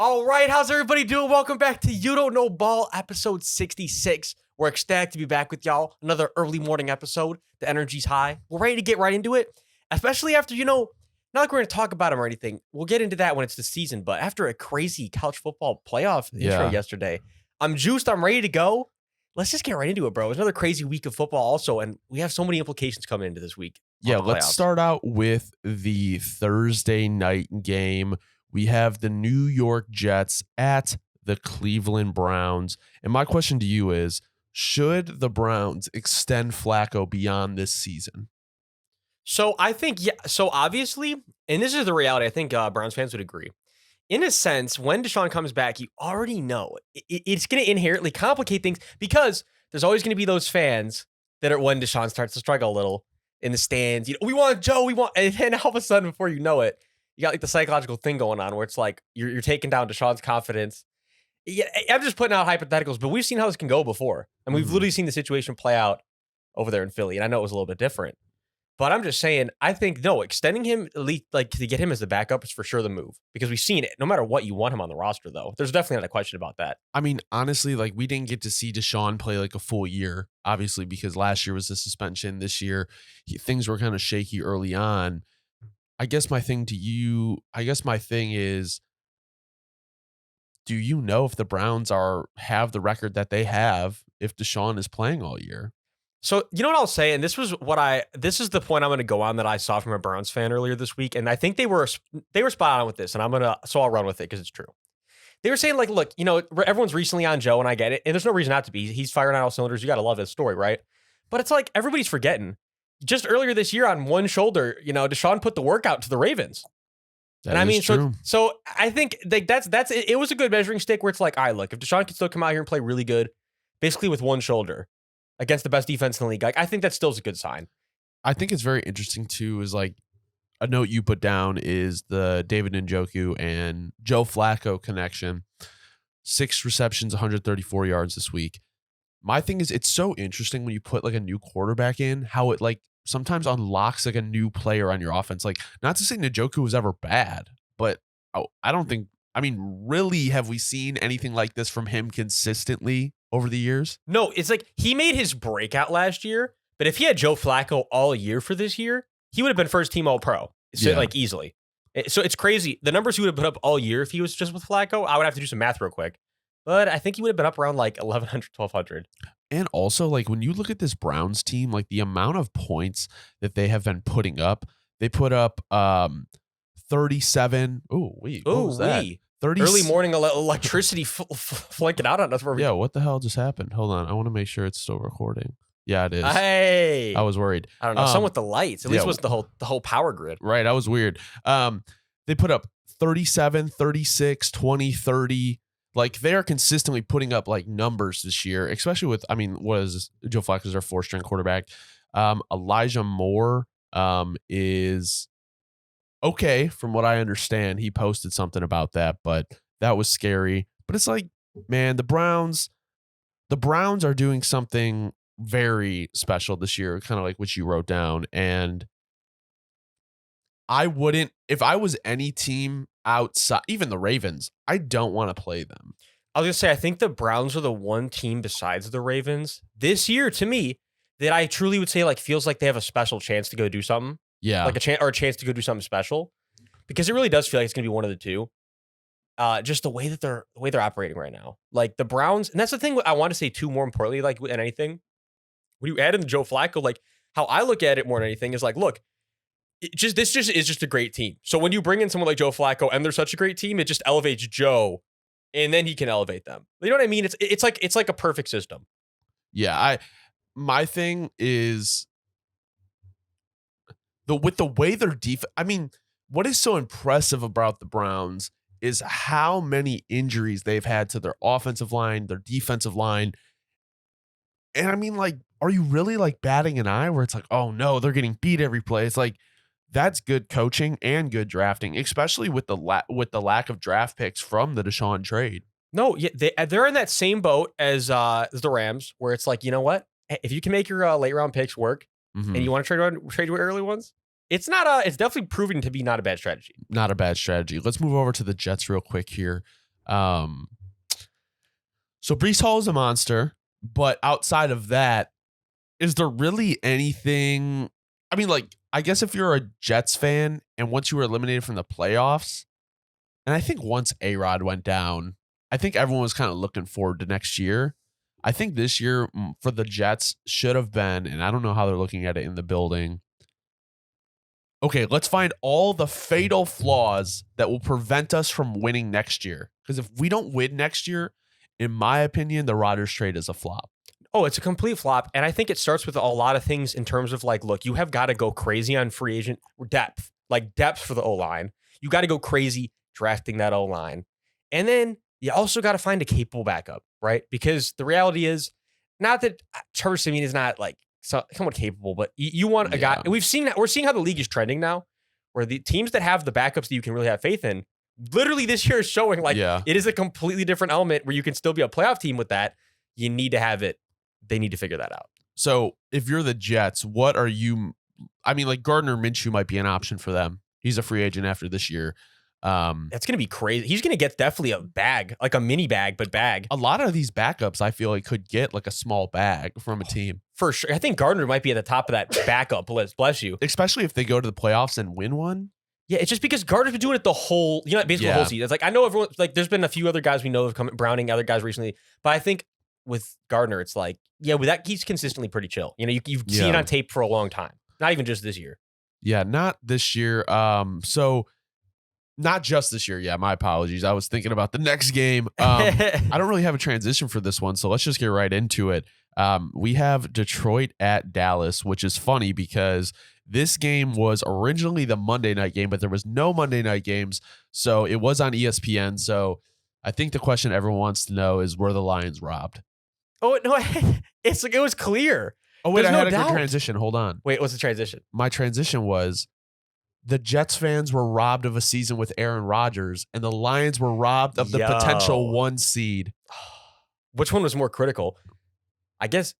All right, how's everybody doing? Welcome back to You Don't Know Ball, episode 66. We're ecstatic to be back with y'all. Another early morning episode. The energy's high. We're ready to get right into it, especially after, not like we're going to talk about them or anything. We'll get into that when it's the season, but after a crazy college football playoff intro yesterday, I'm juiced. I'm ready to go. Let's just get right into it, bro. It's another crazy week of football also, and we have so many implications coming into this week. Yeah, let's start out with the Thursday night game. We have the New York Jets at the Cleveland Browns. And my question to you is, should the Browns extend Flacco beyond this season? So I think, so obviously, and this is the reality, I think Browns fans would agree. In a sense, when Deshaun comes back, you already know it's going to inherently complicate things because there's always going to be those fans that are when Deshaun starts to struggle a little in the stands. We want Joe, and then all of a sudden, before you know it, you got like the psychological thing going on where it's like you're taking down Deshaun's confidence. Yeah, I'm just putting out hypotheticals, but we've seen how this can go before. And we've literally seen the situation play out over there in Philly. And I know it was a little bit different. But I'm just saying, I think, no, extending him, at least, like, to get him as the backup is for sure the move. Because we've seen it. No matter what, you want him on the roster, though. There's definitely not a question about that. I mean, honestly, like, we didn't get to see Deshaun play like a full year, obviously, because last year was a suspension. This year, things were kind of shaky early on. I guess my thing is, do you know if the Browns have the record that they have if Deshaun is playing all year? So, you know what I'll say, and this is the point I'm going to go on that I saw from a Browns fan earlier this week, and I think they were spot on with this, and I'll run with it because it's true. They were saying, like, look, everyone's recently on Joe, and I get it, and there's no reason not to be. He's firing on all cylinders. You got to love his story, right? But it's like everybody's forgetting. Just earlier this year on one shoulder, Deshaun put the workout to the Ravens. True. So I think like that's it was a good measuring stick where it's like, all right, look, if Deshaun can still come out here and play really good, basically with one shoulder against the best defense in the league, like, I think that still is a good sign. I think it's very interesting too, is like a note you put down is the David Njoku and Joe Flacco connection. 6 receptions, 134 yards this week. My thing is, it's so interesting when you put like a new quarterback in, how it like sometimes unlocks like a new player on your offense. Like, not to say Njoku was ever bad, but really, have we seen anything like this from him consistently over the years? No, it's like he made his breakout last year, but if he had Joe Flacco all year for this year, he would have been first team All-Pro, like easily. So it's crazy. The numbers he would have put up all year if he was just with Flacco, I would have to do some math real quick. But I think he would have been up around like 1,100, 1,200. And also, like, when you look at this Browns team, like the amount of points that they have been putting up, they put up 37. Oh, wait. What was that? 30 early morning electricity flanking out on us. Yeah, what the hell just happened? Hold on. I want to make sure it's still recording. Yeah, it is. Hey. I was worried. I don't know. Some with the lights. At least it was the whole power grid. Right. I was weird. They put up 37, 36, 20, 30. Like, they are consistently putting up like numbers this year, especially with, what is Joe Flacco is our 4th-string quarterback. Elijah Moore is okay from what I understand. He posted something about that, but that was scary. But it's like, man, the Browns are doing something very special this year, kind of like what you wrote down. And I wouldn't, if I was any team outside, even the Ravens, I don't want to play them. I was going to say, I think the Browns are the one team besides the Ravens this year, to me, that I truly would say like feels like they have a special chance to go do something. Yeah. Like a chance to go do something special. Because it really does feel like it's going to be one of the two. Just the way that they're operating right now. Like the Browns, and that's the thing I want to say too, more importantly, like than anything, when you add in the Joe Flacco, like how I look at it more than anything is like, look, this is just a great team. So when you bring in someone like Joe Flacco and they're such a great team, it just elevates Joe, and then he can elevate them. You know what I mean? It's like a perfect system. Yeah, my thing is with the way their defense. What is so impressive about the Browns is how many injuries they've had to their offensive line, their defensive line. And like, are you really like batting an eye where it's like, oh no, they're getting beat every play? It's like, that's good coaching and good drafting, especially with the lack of draft picks from the Deshaun trade. No, yeah, they're in that same boat as the Rams, where it's like, you know what? If you can make your late round picks work, and you want to trade away early ones, it's not it's definitely proving to be not a bad strategy. Not a bad strategy. Let's move over to the Jets real quick here. So Breece Hall is a monster, but outside of that, is there really anything? I mean, like, I guess if you're a Jets fan and once you were eliminated from the playoffs, and I think once A-Rod went down, I think everyone was kind of looking forward to next year. I think this year for the Jets should have been, and I don't know how they're looking at it in the building. Okay, let's find all the fatal flaws that will prevent us from winning next year. Because if we don't win next year, in my opinion, the Rodgers trade is a flop. Oh, it's a complete flop. And I think it starts with a lot of things in terms of like, look, you have got to go crazy on free agent depth, like depth for the O-line. You got to go crazy drafting that O-line. And then you also got to find a capable backup, right? Because the reality is not that Trevor Siemian is not like somewhat capable, but you want a guy. And we're seeing how the league is trending now, where the teams that have the backups that you can really have faith in, literally this year is showing like it is a completely different element where you can still be a playoff team with that. You need to have it. They need to figure that out. So if you're the Jets, what are you? I mean, like Gardner Minshew might be an option for them. He's a free agent after this year. That's going to be crazy. He's going to get definitely a bag, like a mini bag, but bag. A lot of these backups, I feel like, could get like a small bag from a team. For sure. I think Gardner might be at the top of that backup list. Bless you. Especially if they go to the playoffs and win one. Yeah, it's just because Gardner's been doing it the whole, basically the whole season. It's like, I know everyone, like, there's been a few other guys we know have come, Browning, other guys recently, but I think with Gardner, it's like, with that, he's consistently pretty chill. You've seen it on tape for a long time. Not even just this year. Yeah, not this year. So not just this year. Yeah, my apologies. I was thinking about the next game. I don't really have a transition for this one, so let's just get right into it. We have Detroit at Dallas, which is funny because this game was originally the Monday night game, but there was no Monday night games, so it was on ESPN. So I think the question everyone wants to know is, were the Lions robbed? Oh, no, it's like it was clear. Oh, wait, There's I had no a doubt. good transition. Hold on. Wait, what's the transition? My transition was the Jets fans were robbed of a season with Aaron Rodgers, and the Lions were robbed of the potential 1 seed. Which one was more critical? I guess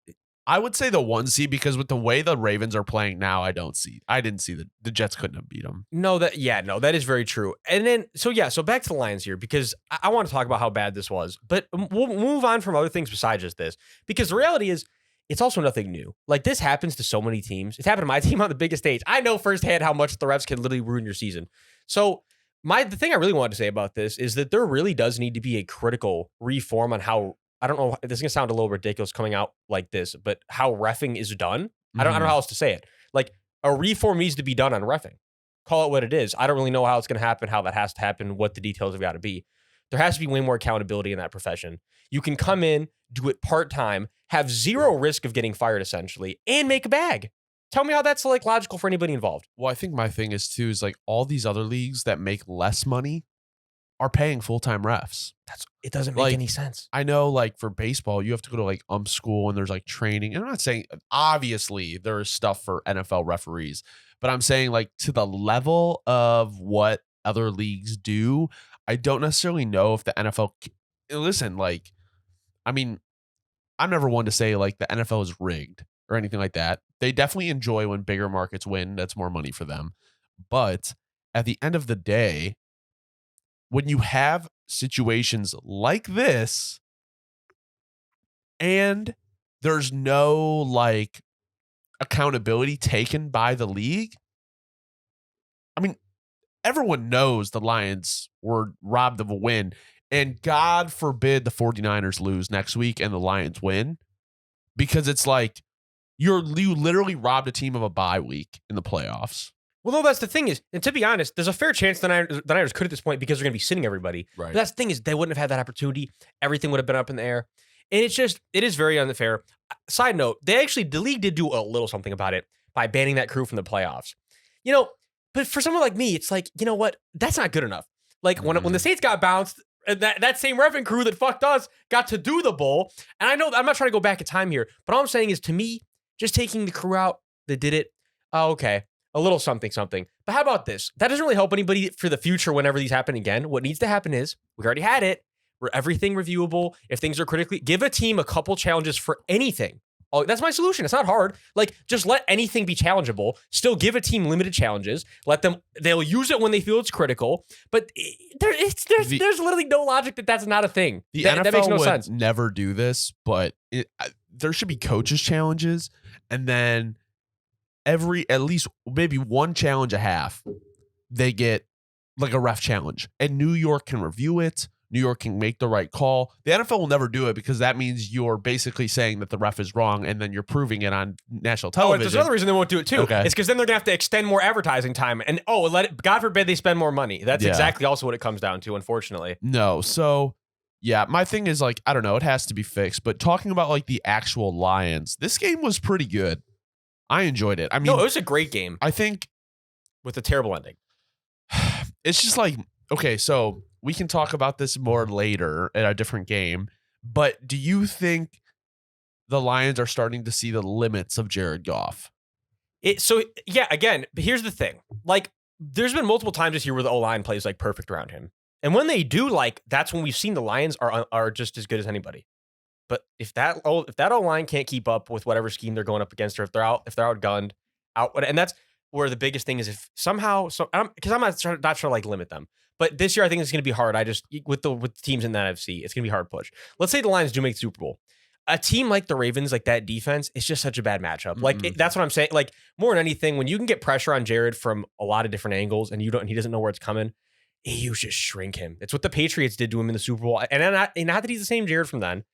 I would say the 1 seed, because with the way the Ravens are playing now, I didn't see the Jets couldn't have beat them. No, that is very true. And then, so back to the Lions here, because I want to talk about how bad this was, but we'll move on from other things besides just this, because the reality is it's also nothing new. Like, this happens to so many teams. It's happened to my team on the biggest stage. I know firsthand how much the refs can literally ruin your season. So the thing I really wanted to say about this is that there really does need to be a critical reform on how, I don't know, this is going to sound a little ridiculous coming out like this, but how reffing is done. Mm-hmm. I don't know how else to say it. Like, a reform needs to be done on reffing. Call it what it is. I don't really know how it's going to happen, how that has to happen, what the details have got to be. There has to be way more accountability in that profession. You can come in, do it part-time, have zero risk of getting fired essentially, and make a bag. Tell me how that's like logical for anybody involved. Well, I think my thing is too, is like all these other leagues that make less money are paying full-time refs. It doesn't make any sense. I know, like, for baseball, you have to go to like school and there's like training. And I'm not saying, obviously there is stuff for NFL referees, but I'm saying, like, to the level of what other leagues do, I don't necessarily know if the NFL, listen, like, I mean, I'm never one to say like the NFL is rigged or anything like that. They definitely enjoy when bigger markets win. That's more money for them. But at the end of the day, when you have situations like this and there's no like accountability taken by the league, I mean, everyone knows the Lions were robbed of a win, and God forbid the 49ers lose next week and the Lions win, because it's like you literally robbed a team of a bye week in the playoffs. Well, no, that's the thing is, and to be honest, there's a fair chance the Niners could at this point, because they're going to be sitting everybody. Right. But that's the thing is, they wouldn't have had that opportunity. Everything would have been up in the air. And it is very unfair. Side note, the league did do a little something about it by banning that crew from the playoffs. But for someone like me, it's like, you know what? That's not good enough. Like, when the Saints got bounced, that same reffing crew that fucked us got to do the bowl. And I know I'm not trying to go back in time here, but all I'm saying is, to me, just taking the crew out that did it, okay, a little something. But how about this? That doesn't really help anybody for the future whenever these happen again. What needs to happen is, we already had it, everything reviewable. If things are critically, give a team a couple challenges for anything. Oh, that's my solution. It's not hard. Like, just let anything be challengeable. Still give a team limited challenges. They'll use it when they feel it's critical. But there's literally no logic that that's not a thing. The that NFL makes no would sense. never do this, but there should be coaches challenges, and then at least maybe one challenge a half, they get like a ref challenge, and New York can review it. New York can make the right call. The NFL will never do it because that means you're basically saying that the ref is wrong, and then you're proving it on national television. There's another reason they won't do it too. Okay. It's because then they're gonna have to extend more advertising time, and God forbid they spend more money. That's exactly also what it comes down to, unfortunately. No, so yeah, my thing is like, I don't know, it has to be fixed. But talking about like the actual Lions, this game was pretty good. I enjoyed it. I mean, no, it was a great game. I think with a terrible ending. It's just like, okay, so we can talk about this more later at a different game, but do you think the Lions are starting to see the limits of Jared Goff? Again, but here's the thing. Like, there's been multiple times this year where the O-line plays like perfect around him. And when they do, like, that's when we've seen the Lions are just as good as anybody. But if that O-line can't keep up with whatever scheme they're going up against, or if they're outgunned, and that's where the biggest thing is, if somehow, because I'm not trying to like limit them, but this year I think it's going to be hard. With the teams in the NFC, it's going to be hard push. Let's say the Lions do make the Super Bowl. A team like the Ravens, like that defense, it's just such a bad matchup. Mm-hmm. Like that's what I'm saying. Like more than anything, when you can get pressure on Jared from a lot of different angles, and he doesn't know where it's coming, you just shrink him. It's what the Patriots did to him in the Super Bowl, and not that he's the same Jared from then.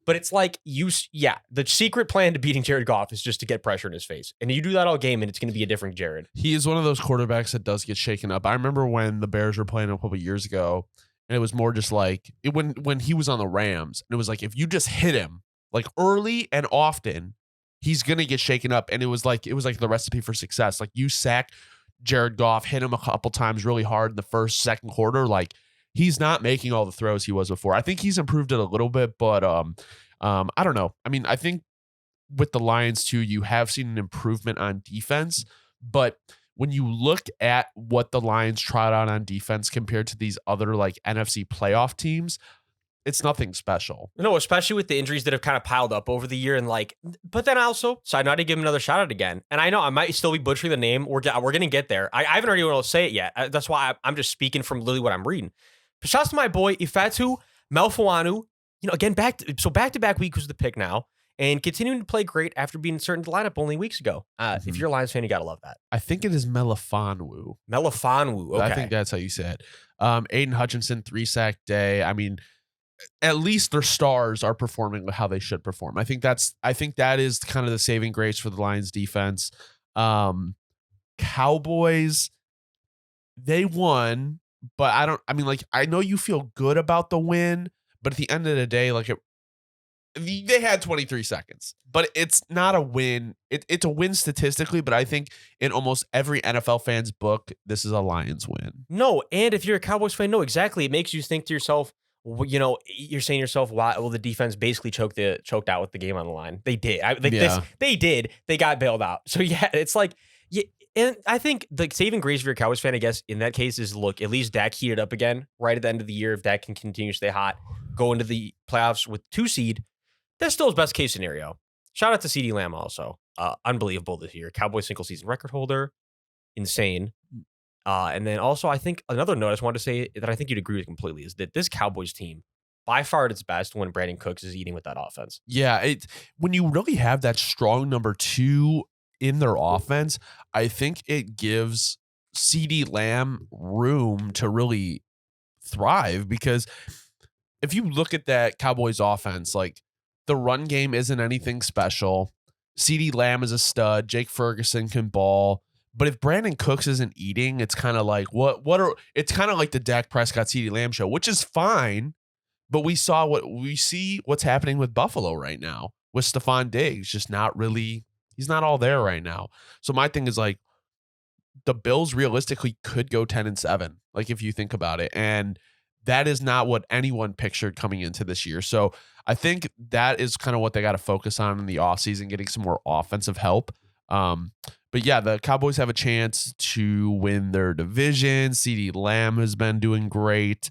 But it's like the secret plan to beating Jared Goff is just to get pressure in his face. And you do that all game, and it's going to be a different Jared. He is one of those quarterbacks that does get shaken up. I remember when the Bears were playing a couple of years ago, and it was more just like when he was on the Rams, and it was like, if you just hit him like early and often, he's going to get shaken up. And it was like the recipe for success. Like, you sack Jared Goff, hit him a couple times really hard in the first, second quarter, like, he's not making all the throws he was before. I think he's improved it a little bit, but I don't know. I mean, I think with the Lions too, you have seen an improvement on defense, but when you look at what the Lions tried out on defense compared to these other like NFC playoff teams, it's nothing special. No, especially with the injuries that have kind of piled up over the year, and like, but then also, so I know how to give him another shot at it again. And I know I might still be butchering the name. We're going to get there. I haven't already been able to say it yet. That's why I'm just speaking from literally what I'm reading. But shouts to my boy Ifeatu Melifonwu. Again, back-to-back week was the pick now, and continuing to play great after being inserted into the lineup only weeks ago. If you're a Lions fan, you got to love that. I think it is Melifonwu. Okay. I think that's how you say it. Aiden Hutchinson, 3-sack day. I mean, at least their stars are performing how they should perform. I think that is kind of the saving grace for the Lions defense. Cowboys, they won, but I know you feel good about the win, but at the end of the day, like, they had 23 seconds, but it's not a win. It's a win statistically, but I think in almost every NFL fan's book, this is a Lions win. No, and if you're a Cowboys fan, no, exactly. It makes you think to yourself, you're saying to yourself, why? Well, the defense basically choked out with the game on the line. They did. They did. They got bailed out. So yeah, it's like, and I think the saving grace for your Cowboys fan, I guess, in that case is, look, at least Dak heated up again right at the end of the year. If Dak can continue to stay hot, go into the playoffs with 2 seed, that's still his best case scenario. Shout out to CeeDee Lamb also. Unbelievable this year. Cowboys single season record holder. Insane. And then also, I think another note I just wanted to say that I think you'd agree with completely is that this Cowboys team, by far at its best when Brandon Cooks is eating with that offense. Yeah, when you really have that strong number 2 in their offense, I think it gives CeeDee Lamb room to really thrive, because if you look at that Cowboys offense, like, the run game isn't anything special. CeeDee Lamb is a stud. Jake Ferguson can ball. But if Brandon Cooks isn't eating, it's kind of like it's kind of like the Dak Prescott CeeDee Lamb show, which is fine. But we see what's happening with Buffalo right now with Stephon Diggs, just he's not all there right now. So my thing is, like, the Bills realistically could go 10-7, like, if you think about it. And that is not what anyone pictured coming into this year. So I think that is kind of what they got to focus on in the offseason, getting some more offensive help. But yeah, the Cowboys have a chance to win their division. CeeDee Lamb has been doing great.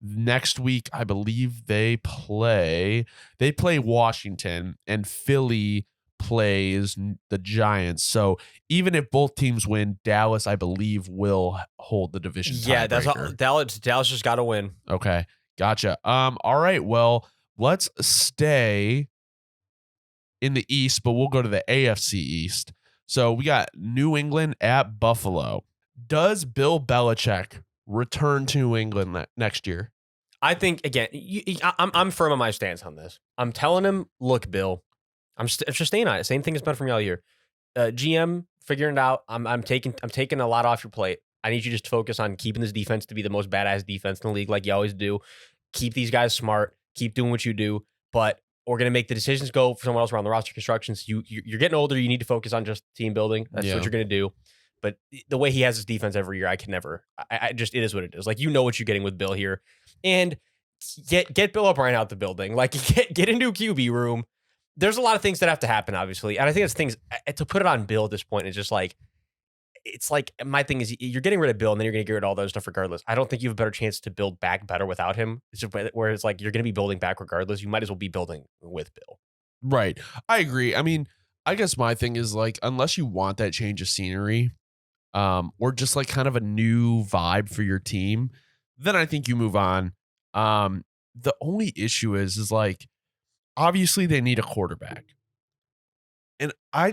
Next week, I believe they play Washington, and Philly plays the Giants. So even if both teams win, Dallas, I believe, will hold the division Yeah, that's all. tiebreaker. Dallas just got to win. Okay, gotcha. All right. Well, let's stay in the East, but we'll go to the AFC East. So we got New England at Buffalo. Does Bill Belichick return to New England next year? I think again, I'm firm on my stance on this. I'm telling him, look, Bill, I'm just staying on it. Same thing has been from y'all here. GM figuring it out. I'm taking a lot off your plate. I need you just to focus on keeping this defense to be the most badass defense in the league, like you always do. Keep these guys smart. Keep doing what you do. But we're gonna make the decisions go for someone else around the roster construction. So you're getting older. You need to focus on just team building. That's what you're gonna do. But the way he has his defense every year, I can never. I just it is what it is. Like you know what you're getting with Bill here, and get Bill O'Brien out the building. Like get into a QB room. There's a lot of things that have to happen, obviously, and I think it's things to put it on Bill at this point is just like it's like my thing is you're getting rid of Bill and then you're going to get rid of all those stuff regardless. I don't think you have a better chance to build back better without him. It's just, where it's like you're going to be building back regardless. You might as well be building with Bill. Right. I agree. I mean, I guess my thing is like unless you want that change of scenery, or just like kind of a new vibe for your team, then I think you move on. The only issue is like obviously they need a quarterback. And I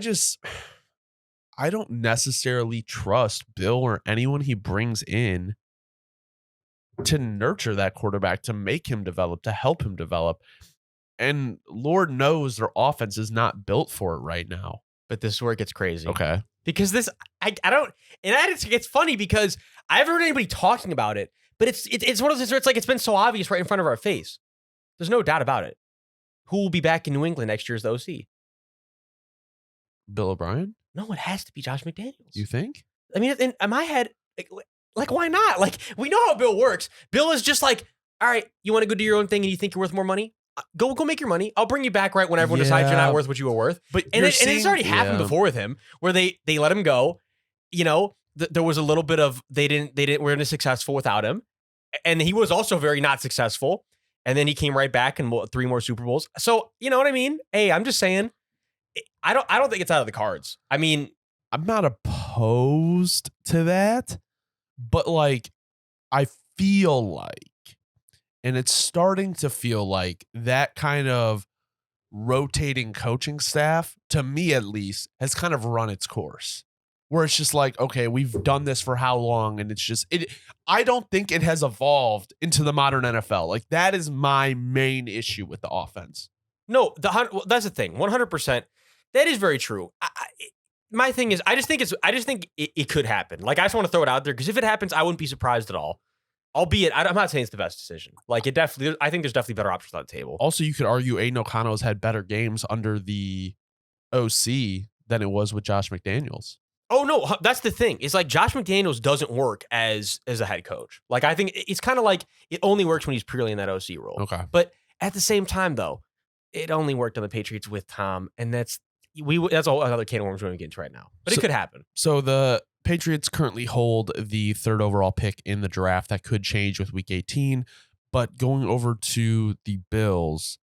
don't necessarily trust Bill or anyone he brings in to nurture that quarterback, to make him develop, to help him develop. And Lord knows their offense is not built for it right now. But this is where it gets crazy. Okay. Because this, I don't, and it's funny because I haven't heard anybody talking about it, but it's one of those things where it's like it's been so obvious right in front of our face. There's no doubt about it. Who will be back in New England next year as the OC? Bill O'Brien? No, it has to be Josh McDaniels. You think? I mean, in my head, like why not? Like, we know how Bill works. Bill is just like, all right, you want to go do your own thing and you think you're worth more money? Go make your money. I'll bring you back right when everyone decides you're not worth what you were worth. But and it's already happened before with him, where they let him go. You know, there was a little bit of they weren't as successful without him, and he was also very not successful. And then he came right back and 3 more Super Bowls. So you know what I mean? Hey, I'm just saying. I don't think it's out of the cards. I mean, I'm not opposed to that, but like I feel like, and it's starting to feel like that kind of rotating coaching staff, to me at least, has kind of run its course. Where it's just like, okay, we've done this for how long? And it's just I don't think it has evolved into the modern NFL. Like that is my main issue with the offense. No, that's the thing. 100%. That is very true. My thing is, I just think it could happen. Like I just want to throw it out there because if it happens, I wouldn't be surprised at all. Albeit, I'm not saying it's the best decision. Like I think there's definitely better options on the table. Also, you could argue Aiden O'Connell has had better games under the OC than it was with Josh McDaniels. Oh no, that's the thing. It's like Josh McDaniels doesn't work as a head coach. Like I think it's kind of like it only works when he's purely in that OC role. Okay. But at the same time, though, it only worked on the Patriots with Tom, and that's a whole other can of worms we're going to get into right now. But it could happen. So the Patriots currently hold the 3rd overall pick in the draft. That could change with Week 18. But going over to the Bills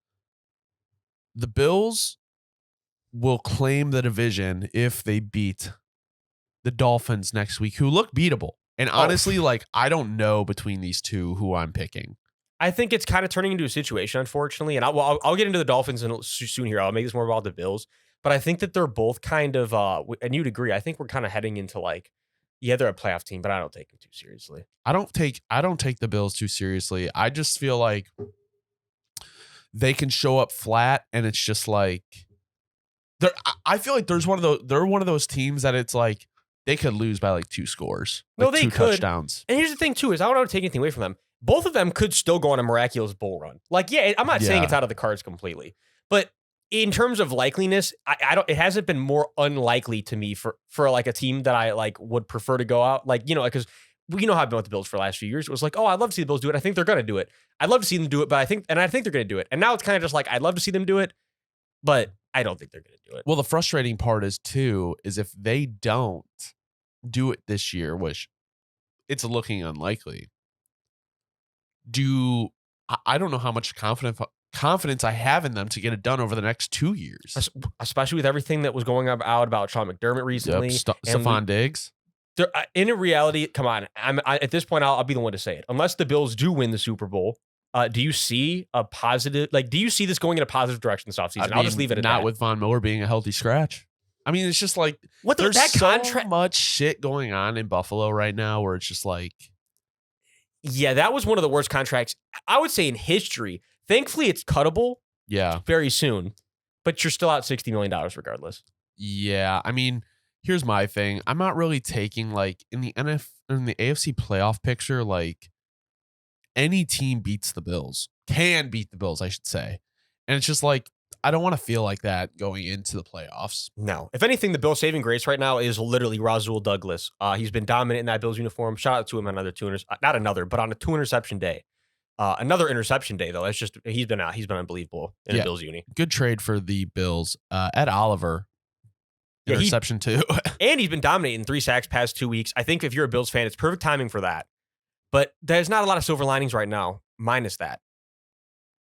will claim the division if they beat the Dolphins next week, who look beatable. And honestly, like I don't know between these two who I'm picking. I think it's kind of turning into a situation, unfortunately. And I'll get into the Dolphins soon here. I'll make this more about the Bills. But I think that they're both kind of, and you'd agree, I think we're kind of heading into like, yeah, they're a playoff team, but I don't take them too seriously. I don't take the Bills too seriously. I just feel like they can show up flat, and it's just like I feel like they're one of those teams that it's like they could lose by like 2 scores. No, like they 2 could. touchdowns. And here's the thing too, is I don't want to take anything away from them. Both of them could still go on a miraculous bull run. Like, yeah, I'm not saying it's out of the cards completely, but in terms of likeliness, I don't. It hasn't been more unlikely to me for like a team that I like would prefer to go out. Like, you know, because we know how I've been with the Bills for the last few years. It was like, oh, I'd love to see the Bills do it. I think they're going to do it. I'd love to see them do it, but I think they're going to do it. And now it's kind of just like I'd love to see them do it, but I don't think they're going to do it. Well, the frustrating part is if they don't do it this year, which it's looking unlikely, I don't know how much confidence I have in them to get it done over the next 2 years. Especially with everything that was going out about Sean McDermott recently. Stephon Diggs. In reality, come on. At this point, I'll be the one to say it. Unless the Bills do win the Super Bowl, do you see a positive? Like, do you see this going in a positive direction this offseason? I'll just leave it at that. Not with Von Miller being a healthy scratch. I mean, it's just like there's so much shit going on in Buffalo right now where it's just like, yeah, that was one of the worst contracts I would say in history. Thankfully, it's cuttable. Yeah, very soon, but you're still out $60 million regardless. Yeah, I mean, here's my thing. I'm not really taking like in the AFC playoff picture, like any team can beat the Bills, I should say. And it's just like, I don't want to feel like that going into the playoffs. No. If anything, the Bills' saving grace right now is literally Rasul Douglas. He's been dominant in that Bills uniform. Shout out to him on on a 2-interception day. Another interception day, though. That's just, he's been unbelievable in the Bills uni. Good trade for the Bills. Ed Oliver, interception too. And he's been dominating 3 sacks past 2 weeks. I think if you're a Bills fan, it's perfect timing for that. But there's not a lot of silver linings right now, minus that.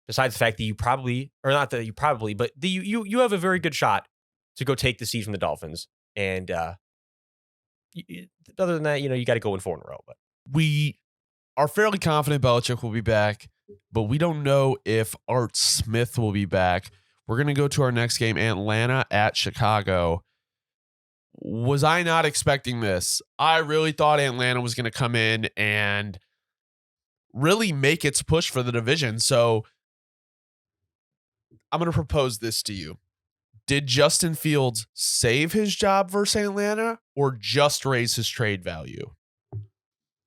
Besides the fact that you have a very good shot to go take the seed from the Dolphins. And other than that, you got to go in 4 in a row. But we are fairly confident Belichick will be back, but we don't know if Art Smith will be back. We're going to go to our next game, Atlanta at Chicago. Was I not expecting this? I really thought Atlanta was going to come in and really make its push for the division. So I'm going to propose this to you. Did Justin Fields save his job versus Atlanta or just raise his trade value?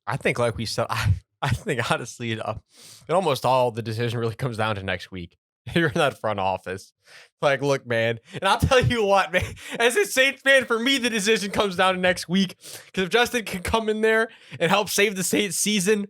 I think, like we said, I think honestly, it almost all the decision really comes down to next week. You're in that front office. Like, look, man, and I'll tell you what, man, as a Saints fan, for me, the decision comes down to next week. Because if Justin can come in there and help save the Saints season,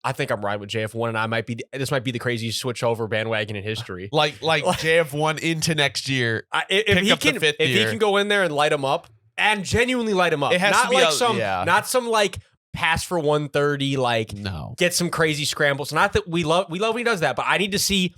I think I'm riding with JF1, and this might be the craziest switch over bandwagon in history. Like JF1 into next year. If he can go in there and light him up, and genuinely light him up, it has not to be like not some like pass for 130, like get some crazy scrambles. Not that we love when he does that, but I need to see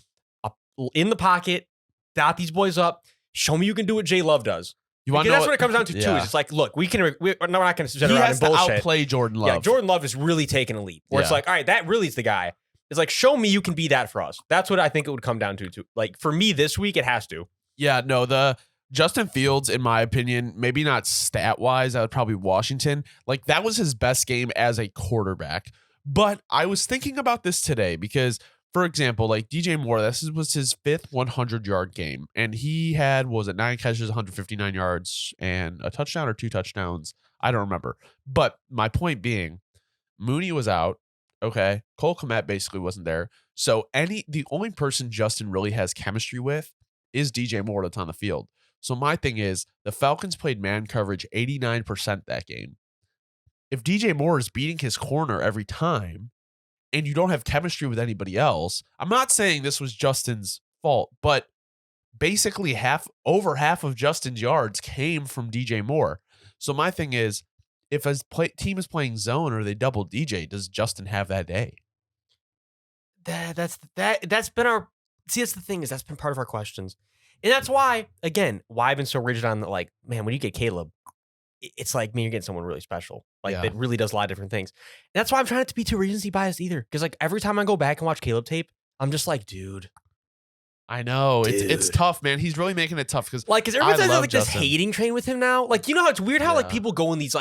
in the pocket, dot these boys up, show me you can do what Jay Love does. That's what it comes down to too. Is it's like, look, we're not going to sit around and bullshit. He has to outplay Jordan Love. Yeah, Jordan Love is really taking a leap. Where it's like, all right, that really is the guy. It's like, show me you can be that for us. That's what I think it would come down to. Like, for me this week, it has to. Yeah, no, the Justin Fields, in my opinion, maybe not stat-wise, that would probably Washington. Like, that was his best game as a quarterback. But I was thinking about this today because, for example, like DJ Moore, this was his 5th 100-yard game. And he had, 9 catches, 159 yards, and a touchdown or 2 touchdowns. I don't remember. But my point being, Mooney was out. Okay. Cole Kmet basically wasn't there. So the only person Justin really has chemistry with is DJ Moore that's on the field. So my thing is, the Falcons played man coverage 89% that game. If DJ Moore is beating his corner every time, and you don't have chemistry with anybody else, I'm not saying this was Justin's fault, but basically over half of Justin's yards came from DJ Moore. So my thing is, if a team is playing zone or they double DJ, does Justin have that day? That's been our. See, that's the thing is that's been part of our questions, and that's why I've been so rigid on the like, man, when you get Caleb, it's like, man, you're getting someone really special. Like, that really does a lot of different things. And that's why I'm trying not to be too recency biased either. Because like every time I go back and watch Caleb tape, I'm just like, dude. I know. It's tough, man. He's really making it tough because everyone says like this hating train with him now. Like, you know how it's weird how like people go in these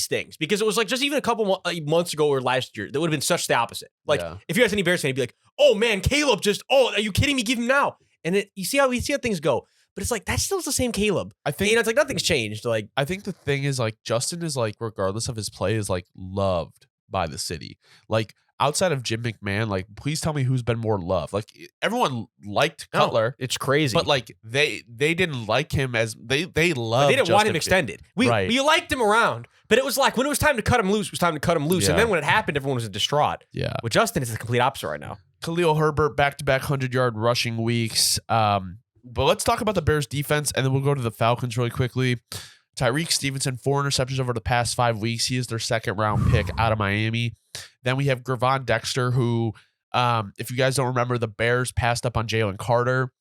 things, because it was like just even a couple months ago or last year, that would have been such the opposite. Like if you guys any Bears fan, you'd be like, oh man, Caleb are you kidding me? Give him now. And you see how things go. But it's like, that's still the same Caleb. I think it's like nothing's changed. Like, I think the thing is like Justin is like, regardless of his play, is like loved by the city. Like outside of Jim McMahon, like please tell me who's been more loved. Like everyone liked Cutler. It's crazy. But like they didn't like him as they loved. They didn't want him extended. We liked him around, but it was like when it was time to cut him loose, it was time to cut him loose. And then when it happened, everyone was distraught. Yeah. With Justin, it's the complete opposite right now. Khalil Herbert back-to-back 100-yard rushing weeks. But let's talk about the Bears defense, and then we'll go to the Falcons really quickly. Tyreek Stevenson, 4 interceptions over the past 5 weeks. He is their 2nd-round pick out of Miami. Then we have Gravon Dexter, who If you guys don't remember, the Bears passed up on Jalen Carter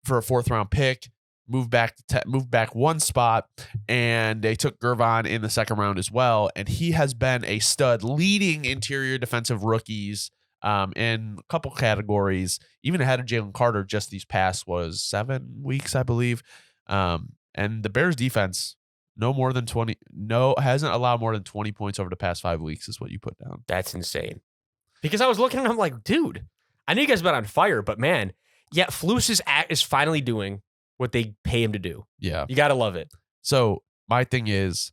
for a 4th-round pick, moved back one spot, and they took Gervon in the 2nd round as well. And he has been a stud, leading interior defensive rookies in a couple categories, even ahead of Jalen Carter just these past 7 weeks, I believe. And the Bears defense, hasn't allowed more than 20 points over the past 5 weeks is what you put down. That's insane. Because I was looking and I'm like, dude, I know you guys have been on fire, but man, yeah, Flus is finally doing what they pay him to do. Yeah. You got to love it. So my thing is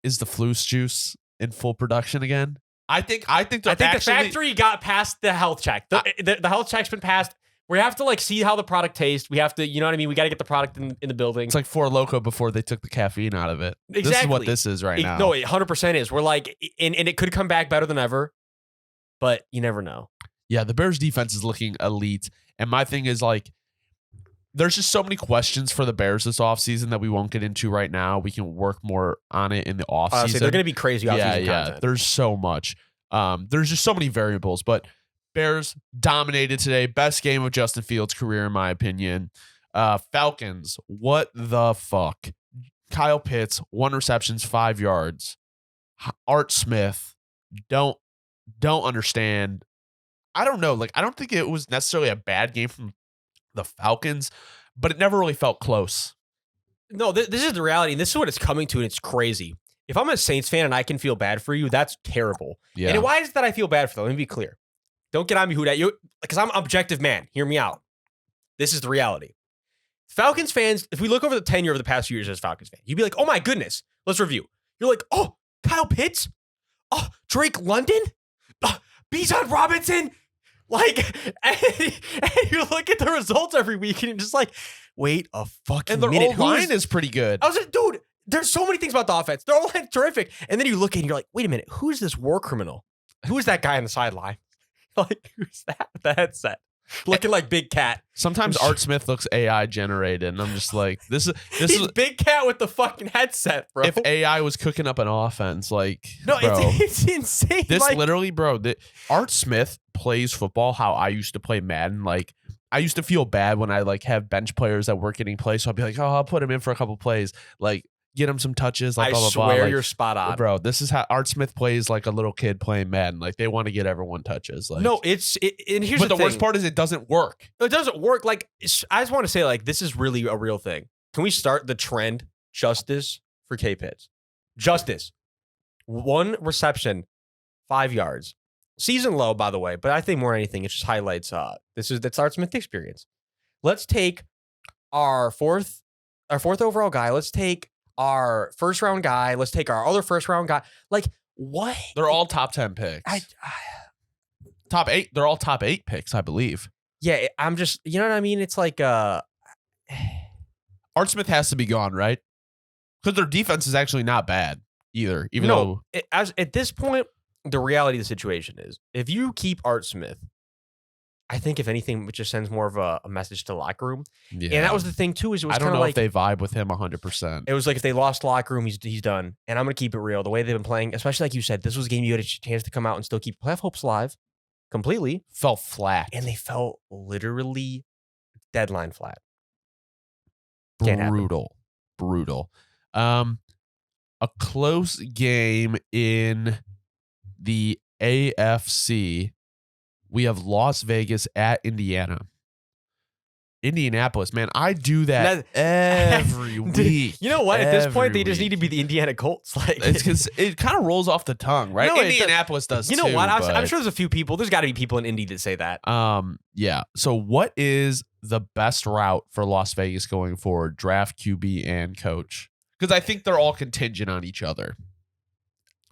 the Flus juice in full production again? I think the factory got past the health check. The health check's been passed. We have to like see how the product tastes. We have to, you know what I mean? We got to get the product in the building. It's like Four Loko before they took the caffeine out of it. Exactly. This is what this is right now. No, it 100% is. We're like, and it could come back better than ever, but you never know. Yeah, the Bears defense is looking elite. And my thing is like, there's just so many questions for the Bears this offseason that we won't get into right now. We can work more on it in the offseason. They're going to be crazy offseason content. There's so much. There's just so many variables, but Bears dominated today. Best game of Justin Fields' career, in my opinion. Falcons, what the fuck? Kyle Pitts, 1 receptions, 5 yards. Art Smith, don't understand. I don't know. Like, I don't think it was necessarily a bad game from the Falcons, but it never really felt close. No, this is the reality, and this is what it's coming to, and it's crazy. If I'm a Saints fan and I can feel bad for you, that's terrible. Yeah. And why is it that I feel bad for them? Let me be clear. Don't get on me who that you, because I'm an objective man. Hear me out. This is the reality. Falcons fans, if we look over the tenure of the past few years as Falcons fan, you'd be like, oh my goodness, let's review. You're like, oh, Kyle Pitts? Oh, Drake London? Bijan Robinson? Like, and you look at the results every week and you're just like, wait a fucking minute. And their O-line is pretty good. I was like, dude, there's so many things about the offense. They're all like terrific. And then you look and you're like, wait a minute, who's this war criminal? Who is that guy on the sideline? Like, who's that with the headset? Looking like Big Cat. Sometimes Art Smith looks AI generated, and I'm just like, this is Big Cat with the fucking headset, bro. If AI was cooking up an offense, like, no, bro, it's insane. This like, literally, bro. Art Smith plays football how I used to play Madden. Like, I used to feel bad when I like have bench players that weren't getting plays, so I'd be like, oh, I'll put him in for a couple plays, like get him some touches. Like, I blah, blah, swear blah. Like, you're spot on, bro. This is how Art Smith plays, like a little kid playing Madden. Like, they want to get everyone touches. Like, no, and here's but the thing. worst part is it doesn't work. It doesn't work. Like, I just want to say, like, this is really a real thing. Can we start the trend? Justice for K-Pitts. Justice. 1 reception, 5 yards. Season low, by the way, but I think more than anything, it just highlights that's Art Smith experience. Let's take our fourth overall guy. Let's take our first round guy. Let's take our other first round guy. Like, what? They're all top 10 picks. Top 8. They're all top 8 picks, I believe. Yeah, I'm just, you know what I mean? It's like Art Smith has to be gone, right? Because their defense is actually not bad either. Even though at this point, the reality of the situation is, if you keep Art Smith, I think if anything, it just sends more of a message to the locker room. Yeah. And that was the thing too. Is it was I don't know like, if they vibe with him 100%. It was like if they lost locker room, he's done. And I'm gonna keep it real. The way they've been playing, especially like you said, this was a game you had a chance to come out and still keep playoff hopes alive. Completely Fell flat, and they fell literally deadline flat. Brutal. A close game in the AFC. We have Las Vegas at Indiana. Indianapolis, man, I do that every week. You know what? At this point, they just need to be the Indiana Colts. Like, it's because it kind of rolls off the tongue, right? No, Indianapolis does. You know too, what? I'm sure there's a few people. There's got to be people in Indy that say that. Yeah. So, what is the best route for Las Vegas going forward? Draft, QB, and coach, because I think they're all contingent on each other.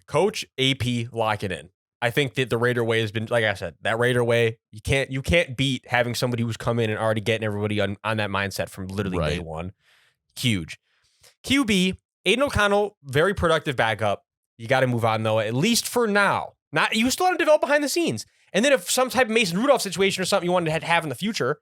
Coach, AP, lock it in. I think that the Raider way has been, like I said, that Raider way, you can't beat having somebody who's come in and already getting everybody on that mindset from literally day one. Huge. QB, Aiden O'Connell, very productive backup. You got to move on, though, at least for now. You still want to develop behind the scenes. And then if some type of Mason Rudolph situation or something you wanted to have in the future,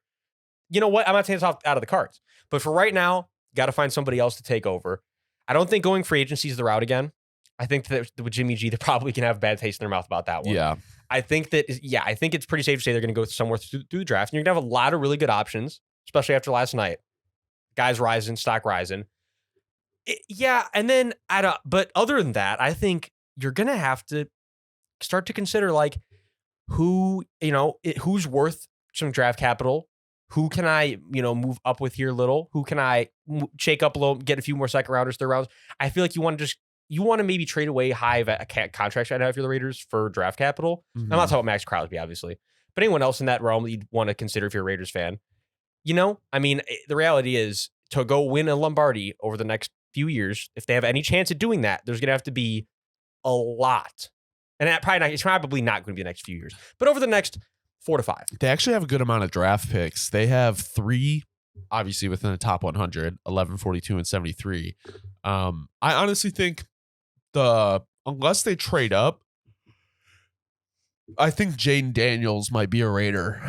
you know what? I'm not saying it's out of the cards. But for right now, got to find somebody else to take over. I don't think going free agency is the route again. I think that with Jimmy G, they probably can have a bad taste in their mouth about that one. Yeah. I think it's pretty safe to say they're going to go somewhere through the draft. And you're going to have a lot of really good options, especially after last night. Guys rising, stock rising. And then but other than that, I think you're going to have to start to consider like who's worth some draft capital. Who can I, move up with here a little? Who can I shake up a little, get a few more second rounders, third rounds? I feel like you want to maybe trade away high contracts right now if you're the Raiders for draft capital. I'm not talking about Max Crosby, obviously, but anyone else in that realm that you'd want to consider if you're a Raiders fan. The reality is to go win a Lombardi over the next few years, if they have any chance at doing that, there's going to have to be a lot. And it's probably not going to be the next few years, but over the next 4 to 5. They actually have a good amount of draft picks. They have 3, obviously within the top 100, 11, 42, and 73. I honestly think unless they trade up, I think Jaden Daniels might be a Raider.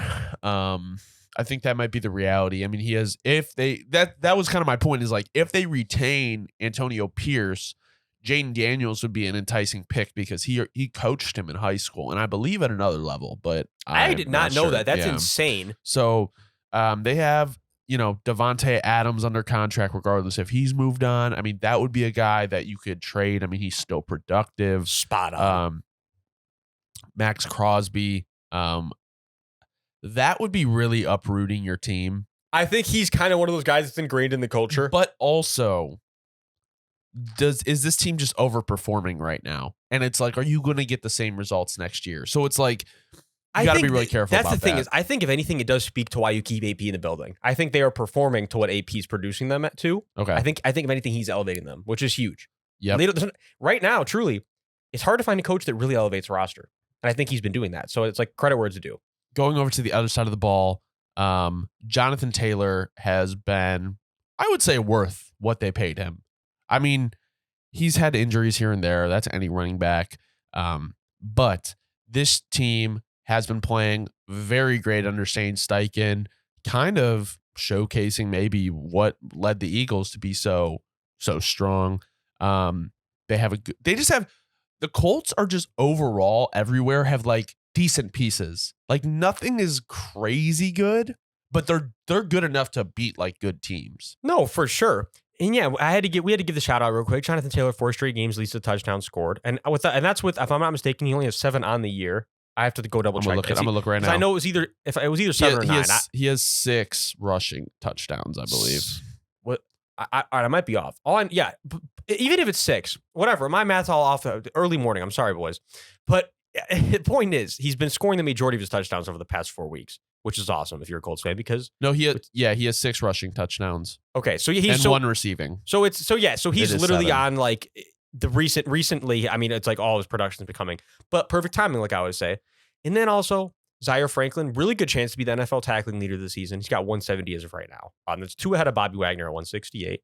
I think that might be the reality. I mean, that was kind of my point, is like, if they retain Antonio Pierce, Jaden Daniels would be an enticing pick because he coached him in high school, and I believe at another level, but I did not know that. That's insane. So they have, Devontae Adams under contract regardless if he's moved on. I mean, that would be a guy that you could trade. I mean, he's still productive. Spot on. Max Crosby. That would be really uprooting your team. I think he's kind of one of those guys that's ingrained in the culture. But also, is this team just overperforming right now? And it's like, are you going to get the same results next year? So it's like, you got to be really careful about that. That's the thing is, I think if anything, it does speak to why you keep AP in the building. I think they are performing to what AP is producing them at too. Okay. I think if anything, he's elevating them, which is huge. Yeah. Right now, truly, it's hard to find a coach that really elevates a roster. And I think he's been doing that. So it's like credit where it's due. Going over to the other side of the ball, Jonathan Taylor has been, I would say, worth what they paid him. I mean, he's had injuries here and there. That's any running back. But this team has been playing very great under Shane Steichen, kind of showcasing maybe what led the Eagles to be so strong. The Colts are just overall everywhere have like decent pieces. Like nothing is crazy good, but they're good enough to beat like good teams. No, for sure. And yeah, we had to give the shout out real quick. Jonathan Taylor, 4 straight games, leads a touchdown scored. And that's with, if I'm not mistaken, he only has 7 on the year. I have to go double check. I'm gonna look right now. I know it was either 7 or 9. He has 6 rushing touchdowns, I believe. What? I might be off. Even if it's 6, whatever. My math's all off. Early morning. I'm sorry, boys, but the point is, he's been scoring the majority of his touchdowns over the past 4 weeks, which is awesome if you're a Colts fan because he has 6 rushing touchdowns. Okay, so he's 1 receiving. So he's literally 7. On like the recently. I mean, it's like all his production's becoming, but perfect timing, like I always say. And then also Zaire Franklin, really good chance to be the NFL tackling leader this season. He's got 170 as of right now. That's 2 ahead of Bobby Wagner at 168.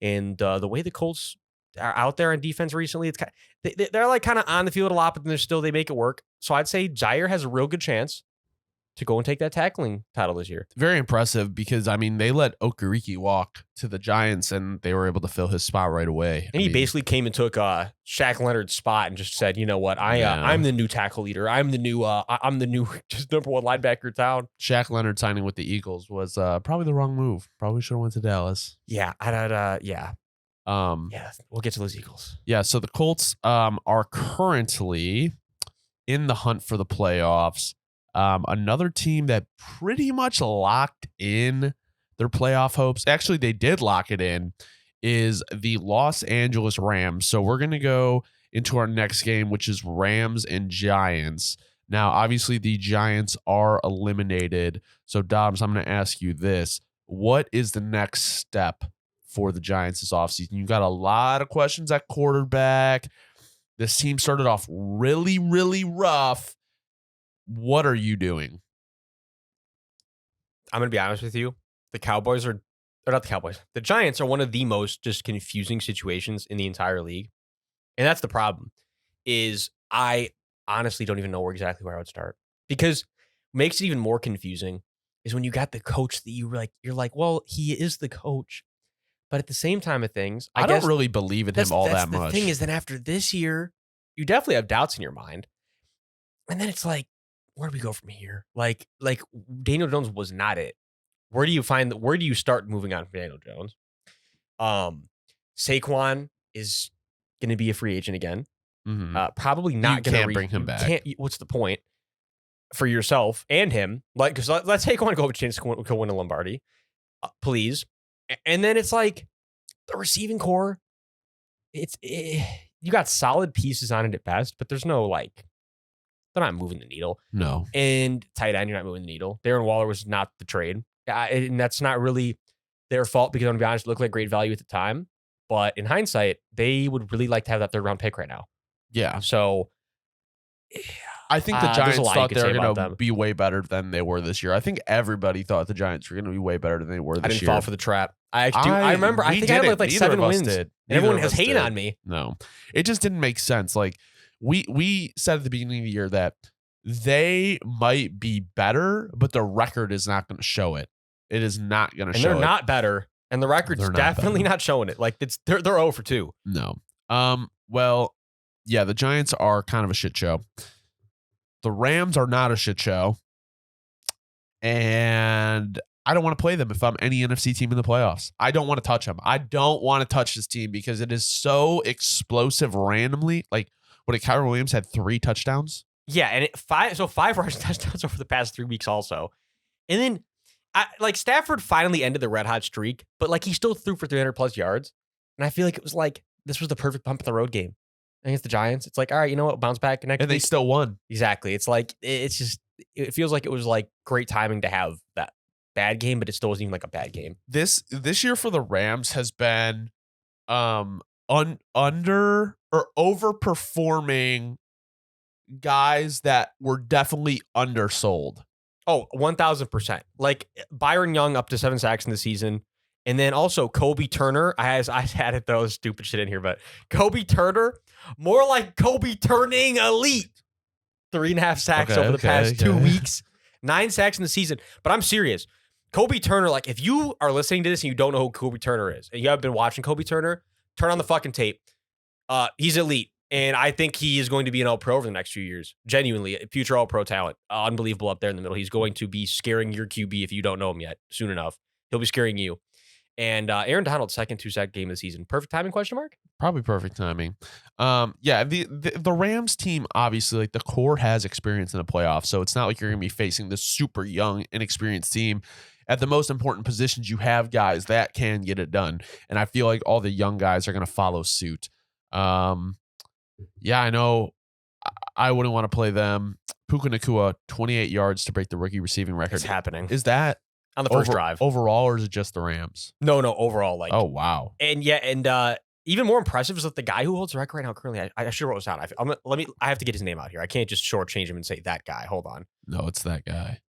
And the way the Colts are out there on defense recently, it's they're like kind of on the field a lot, but then they make it work. So I'd say Zaire has a real good chance to go and take that tackling title this year. Very impressive because, I mean, they let Okereke walk to the Giants and they were able to fill his spot right away. And he basically came and took Shaq Leonard's spot and just said, you know what, I'm the new tackle leader. I'm the new just number 1 linebacker in town. Shaq Leonard signing with the Eagles was probably the wrong move. Probably should have went to Dallas. Yeah, we'll get to those Eagles. Yeah, so the Colts are currently in the hunt for the playoffs. Another team that pretty much locked in their playoff hopes. Actually, they did lock it in, is the Los Angeles Rams. So we're going to go into our next game, which is Rams and Giants. Now, obviously, the Giants are eliminated. So, Dobbs, I'm going to ask you this. What is the next step for the Giants this offseason? You've got a lot of questions at quarterback. This team started off really, really rough. What are you doing? I'm going to be honest with you. The Cowboys are not the Cowboys. The Giants are one of the most just confusing situations in the entire league. And that's the problem, is I honestly don't even know exactly where I would start. Because what makes it even more confusing is when you got the coach that you're like, well, he is the coach. But at the same time of things, I don't really believe in him all that much. The thing is, then after this year, you definitely have doubts in your mind. And then it's like, where do we go from here? Like Daniel Jones was not it. Where do you start moving on from Daniel Jones? Saquon is going to be a free agent again. Probably not You going to can't bring him back. What's the point for yourself and him? Like, because let's Saquon go have a chance to win a Lombardi, please. And then it's like the receiving core. You got solid pieces on it at best, but there's no like, they're not moving the needle. No. And tight end, you're not moving the needle. Darren Waller was not the trade. And that's not really their fault because, I'm going to be honest, it looked like great value at the time. But in hindsight, they would really like to have that third round pick right now. Yeah. So I think the Giants thought they were going to them. be way better than they were this year. I think everybody thought the Giants were going to be way better than they were this year. I didn't fall for the trap. I remember, I think I had like 7 wins. And everyone was hating on me. No, it just didn't make sense. Like we said at the beginning of the year that they might be better, but the record is not going to show it. It is not going to show it. And they're not better. And the record's definitely not showing it. Like they're 0 for 2. No. Well, yeah, the Giants are kind of a shit show. The Rams are not a shit show. And I don't want to play them if I'm any NFC team in the playoffs. I don't want to touch them. I don't want to touch this team because it is so explosive randomly. Like, what, Kyren Williams had 3 touchdowns? Yeah, and 5 rushing touchdowns over the past 3 weeks also. And then Stafford finally ended the red hot streak, but like he still threw for 300 plus yards. And I feel like it was like, this was the perfect bump in the road game against the Giants. It's like, all right, you know what? Bounce back next week. And they still won. Exactly. It's like, it feels like it was like great timing to have that bad game, but it still wasn't even like a bad game. This year for the Rams has been under or overperforming guys that were definitely undersold. Oh, 1,000%. Like Byron Young up to 7 sacks in the season. And then also Kobe Turner. I had to throw stupid shit in here, but Kobe Turner, more like Kobe turning elite. 3.5 sacks over the past 2 weeks. 9 sacks in the season. But I'm serious. Kobe Turner, like if you are listening to this and you don't know who Kobe Turner is, and you haven't been watching Kobe Turner, turn on the fucking tape. He's elite. And I think he is going to be an All-Pro over the next few years. Genuinely, a future All-Pro talent. Unbelievable up there in the middle. He's going to be scaring your QB if you don't know him yet. Soon enough, he'll be scaring you. And Aaron Donald's second 2-sack game of the season. Perfect timing, question mark? Probably perfect timing. Yeah, the Rams team, obviously, like the core has experience in the playoffs, so it's not like you're going to be facing this super young, inexperienced team. At the most important positions, you have guys that can get it done. And I feel like all the young guys are going to follow suit. Yeah, I know I wouldn't want to play them. Puka Nacua, 28 yards to break the rookie receiving record. It's happening. Is that on the first drive overall, or is it just the Rams? No, overall. Like, oh wow. And yeah, and even more impressive is that the guy who holds the record right now currently. I should wrote this down. I have to get his name out here. I can't just shortchange him and say that guy. Hold on. No, it's that guy.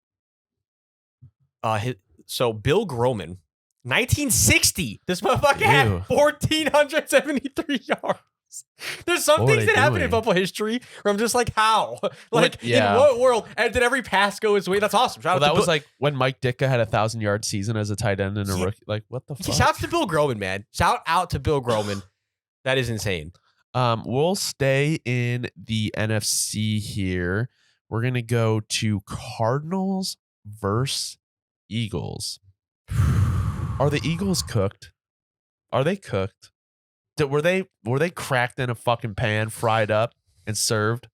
So Bill Groman, 1960. This motherfucker had 1,473 yards. There's some things that happen in football history where I'm just like, how? Like, in what world? And did every pass go his way? That's awesome. That was like when Mike Ditka had a 1,000-yard season as a tight end and a rookie. Like, what the fuck? Shout out to Bill Groman, man. Shout out to Bill Groman. That is insane. We'll stay in the NFC here. We're going to go to Cardinals versus Eagles. Are the Eagles cooked? Are they cooked? Were they cracked in a fucking pan, fried up, and served?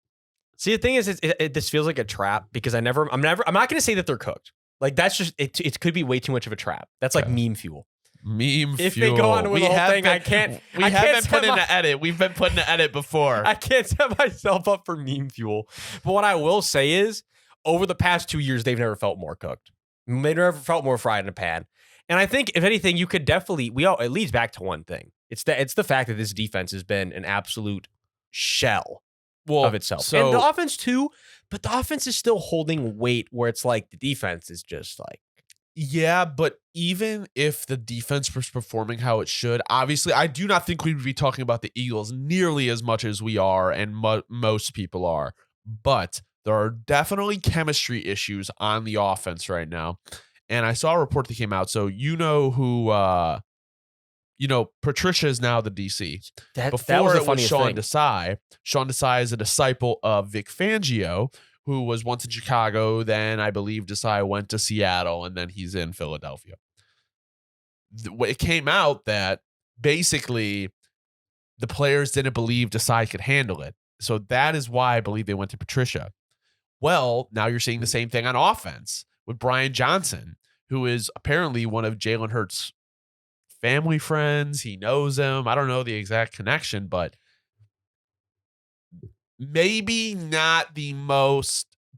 See, the thing is, this feels like a trap because I'm not going to say that they're cooked. Like that's just it could be way too much of a trap. That's like meme fuel. If they go on with the whole thing, I can't. We have been putting an edit. We've been putting an edit before. I can't set myself up for meme fuel. But what I will say is, over the past 2 years, they've never felt more cooked. They never felt more fried in a pan. And I think, if anything, you could definitely. It leads back to one thing. It's the fact that this defense has been an absolute shell of itself. And the offense too, but the offense is still holding weight where it's like the defense is just like. Yeah, but even if the defense was performing how it should, obviously, I do not think we would be talking about the Eagles nearly as much as we are and most people are. But there are definitely chemistry issues on the offense right now. And I saw a report that came out. So you know who... Patricia is now the DC. Before it was Sean Desai. Sean Desai is a disciple of Vic Fangio, who was once in Chicago, then I believe Desai went to Seattle, and then he's in Philadelphia. It came out that basically the players didn't believe Desai could handle it. So that is why I believe they went to Patricia. Well, now you're seeing the same thing on offense with Brian Johnson, who is apparently one of Jalen Hurts' family friends. He knows him. I don't know the exact connection, but maybe not the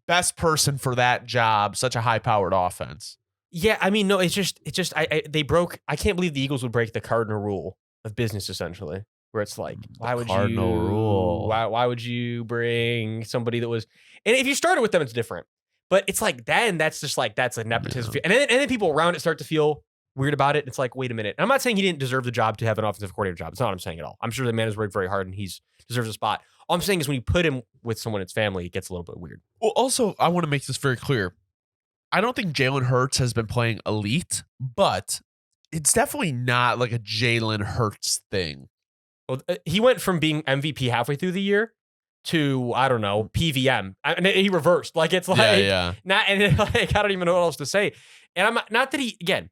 best person for that job, such a high-powered offense. Yeah, I mean, no, it's just they broke. I can't believe the Eagles would break the cardinal rule of business, essentially, where it's like, why would you bring somebody that was, and if you started with them, it's different. But it's like, then that's just like, that's a nepotism. Yeah. And then people around it start to feel weird about it. It's like, wait a minute. And I'm not saying he didn't deserve the job to have an offensive coordinator job. It's not what I'm saying at all. I'm sure the man has worked very hard and he's deserves a spot. All I'm saying is when you put him with someone in his family, it gets a little bit weird. Well, also, I want to make this very clear. I don't think Jalen Hurts has been playing elite, but it's definitely not like a Jalen Hurts thing. Well, he went from being MVP halfway through the year to, I don't know, PVM. And he reversed. Like, it's like, like, I don't even know what else to say. And I'm not that he, again,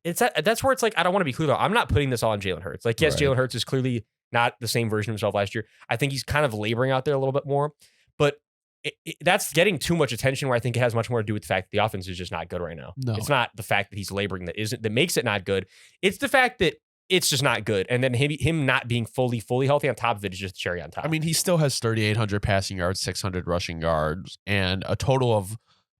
that's where it's like, I don't want to be clear. I'm not putting this all on Jalen Hurts. Like, yes, right. Jalen Hurts is clearly not the same version of himself last year. I think he's kind of laboring out there a little bit more, but that's getting too much attention where I think it has much more to do with the fact that the offense is just not good right now. No. It's not the fact that he's laboring that makes it not good. It's the fact that it's just not good. And then him not being fully healthy on top of it is just cherry on top. I mean, he still has 3,800 passing yards, 600 rushing yards, and a total of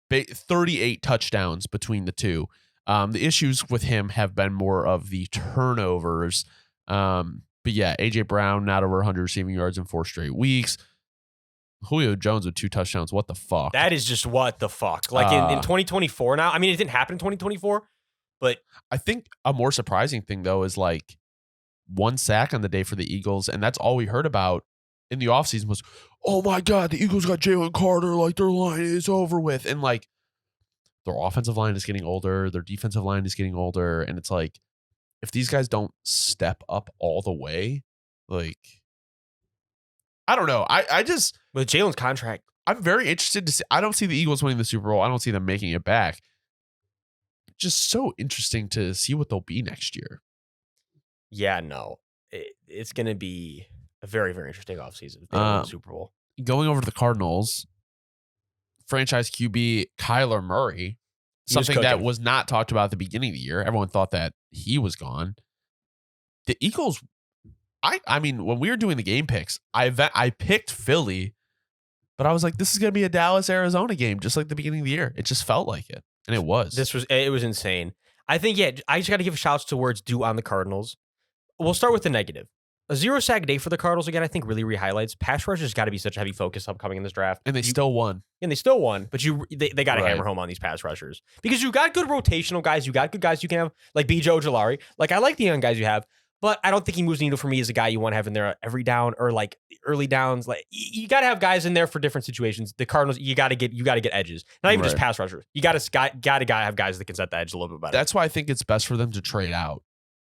38 touchdowns between the two. The issues with him have been more of the turnovers. But yeah, A.J. Brown, not over 100 receiving yards in 4 straight weeks. Julio Jones with 2 touchdowns. What the fuck? That is just what the fuck. Like in 2024 now. I mean, it didn't happen in 2024, but I think a more surprising thing though is like 1 sack on the day for the Eagles, and that's all we heard about in the offseason was, oh my God, the Eagles got Jalen Carter, like their line is over with. And like their offensive line is getting older, their defensive line is getting older, and it's like if these guys don't step up all the way, like I don't know. I just with Jalen's contract, I'm very interested to see. I don't see the Eagles winning the Super Bowl. I don't see them making it back. Just so interesting to see what they'll be next year. Yeah, no, it's going to be a very, very interesting offseason if they win the Super Bowl. Going over to the Cardinals, franchise QB Kyler Murray, something that was not talked about at the beginning of the year. Everyone thought that he was gone. The Eagles. I mean, when we were doing the game picks, I picked Philly, but I was like, this is going to be a Dallas-Arizona game, just like the beginning of the year. It just felt like it, and it was. It was insane. I think, yeah, I just got to give shouts to where it's due on the Cardinals. We'll start with the negative. A 0-sack day for the Cardinals, again, I think really re-highlights. Pass rush has got to be such a heavy focus upcoming in this draft. And they still won. But they got to hammer home on these pass rushers. Because you got good rotational guys. You got good guys you can have, like B.J. Ojolari. Like, I like the young guys you have. But I don't think he moves the needle for me as a guy you want to have in there every down or like early downs. Like you got to have guys in there for different situations. The Cardinals, you got to get edges, not even just pass rushers. You got to have guys that can set the edge a little bit better. That's why I think it's best for them to trade out.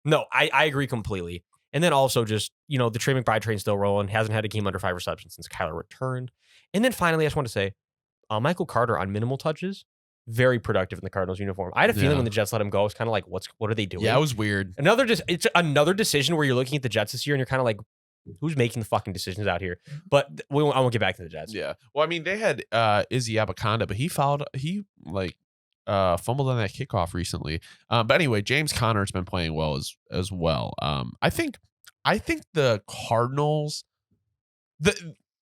No, I agree completely. And then also just, the Trey McBride train's still rolling. Hasn't had a game under 5 receptions since Kyler returned. And then finally, I just want to say, Michael Carter on minimal touches. Very productive in the Cardinals uniform. I had a feeling when the Jets let him go, it's kind of like, what are they doing? Yeah, it was weird. It's another decision where you're looking at the Jets this year and you're kind of like, who's making the fucking decisions out here? But I won't get back to the Jets. Yeah. Well, I mean, they had Izzy Abaconda, but he fumbled on that kickoff recently. But anyway, James Conner's been playing well as well. I think the Cardinals,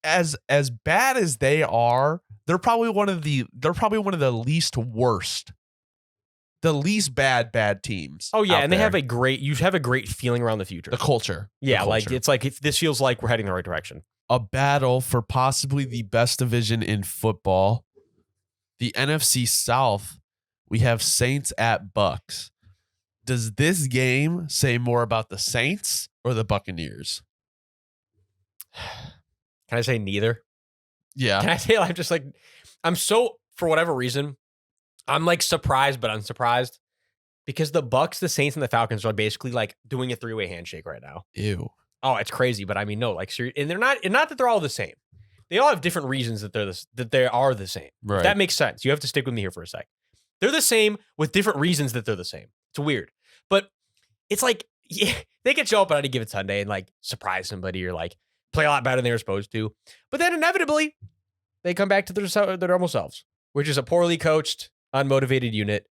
as bad as they are, they're probably one of the least worst, the least bad teams. Oh yeah, and they have a great feeling around the future. The culture. Yeah, like it's like this feels like we're heading the right direction. A battle for possibly the best division in football. The NFC South, we have Saints at Bucks. Does this game say more about the Saints or the Buccaneers? Can I say neither? Yeah. Can I say I'm so, for whatever reason, I'm like surprised but unsurprised because the Bucks, the Saints, and the Falcons are basically like doing a 3-way handshake right now. Ew. Oh, it's crazy, but I mean, no, like, and they're not that they're all the same. They all have different reasons that they are the same. Right. If that makes sense. You have to stick with me here for a sec. They're the same with different reasons that they're the same. It's weird. But it's like, yeah, they could show up on any given Sunday and like surprise somebody or like play a lot better than they were supposed to. But then inevitably, they come back to their normal selves, which is a poorly coached, unmotivated unit.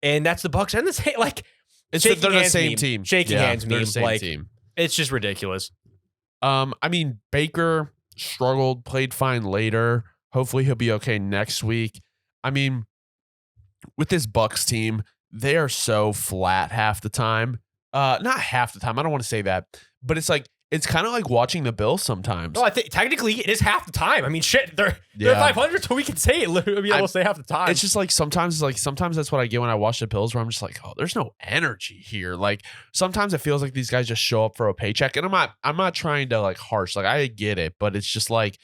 And that's the Bucks and the same. Like, they're the same team. Shaking hands they're meme. the same Like, team. it's just ridiculous. I mean, Baker struggled, played fine later. Hopefully he'll be okay next week. I mean, with this Bucks team, they are so flat half the time. Not half the time. I don't want to say that, but it's kind of like watching the Bills sometimes. No, I think technically it is half the time. I mean, shit, they're 500, so we can say it. Literally, be able to say half the time. It's just like sometimes that's what I get when I watch the Bills, where I'm just like, oh, there's no energy here. Like sometimes it feels like these guys just show up for a paycheck, and I'm not trying to like harsh. Like I get it, but it's just like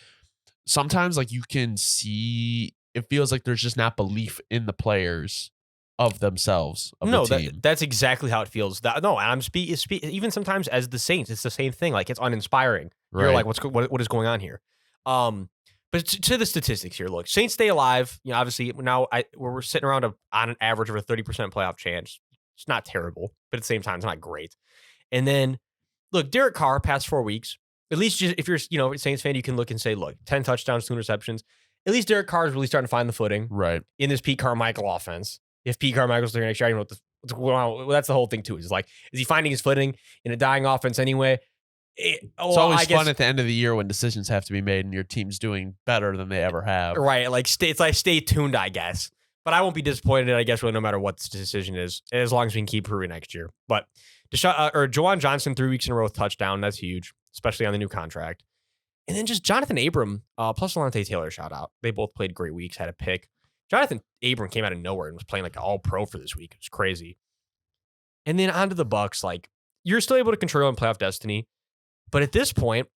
sometimes like you can see it feels like there's just not belief in the players of themselves. The team. That's exactly how it feels. I'm even sometimes as the Saints, it's the same thing. Like it's uninspiring. Right. You're like, what is going on here? But to the statistics here, look, Saints stay alive. You know, obviously now we're sitting around on an average of a 30% playoff chance. It's not terrible, but at the same time, it's not great. And then look, Derek Carr past 4 weeks. At least if you're a Saints fan, you can look and say, look, 10 touchdowns, 2 interceptions. At least Derek Carr is really starting to find the footing in this Pete Carmichael offense. If Pete Carmichael's there next year, I don't know what's going on. Well, that's the whole thing too. Is like, is he finding his footing in a dying offense anyway? It's always fun at the end of the year when decisions have to be made and your team's doing better than they ever have. Right. Like it's like stay tuned, I guess. But I won't be disappointed, I guess, really, no matter what the decision is, as long as we can keep Pruitt next year. But Juwan Johnson 3 weeks in a row with touchdown. That's huge, especially on the new contract. And then just Jonathan Abram plus Lante Taylor shout out. They both played great weeks, had a pick. Jonathan Abram came out of nowhere and was playing like an all-pro for this week. It was crazy. And then onto the Bucks. Like, you're still able to control in playoff destiny. But at this point,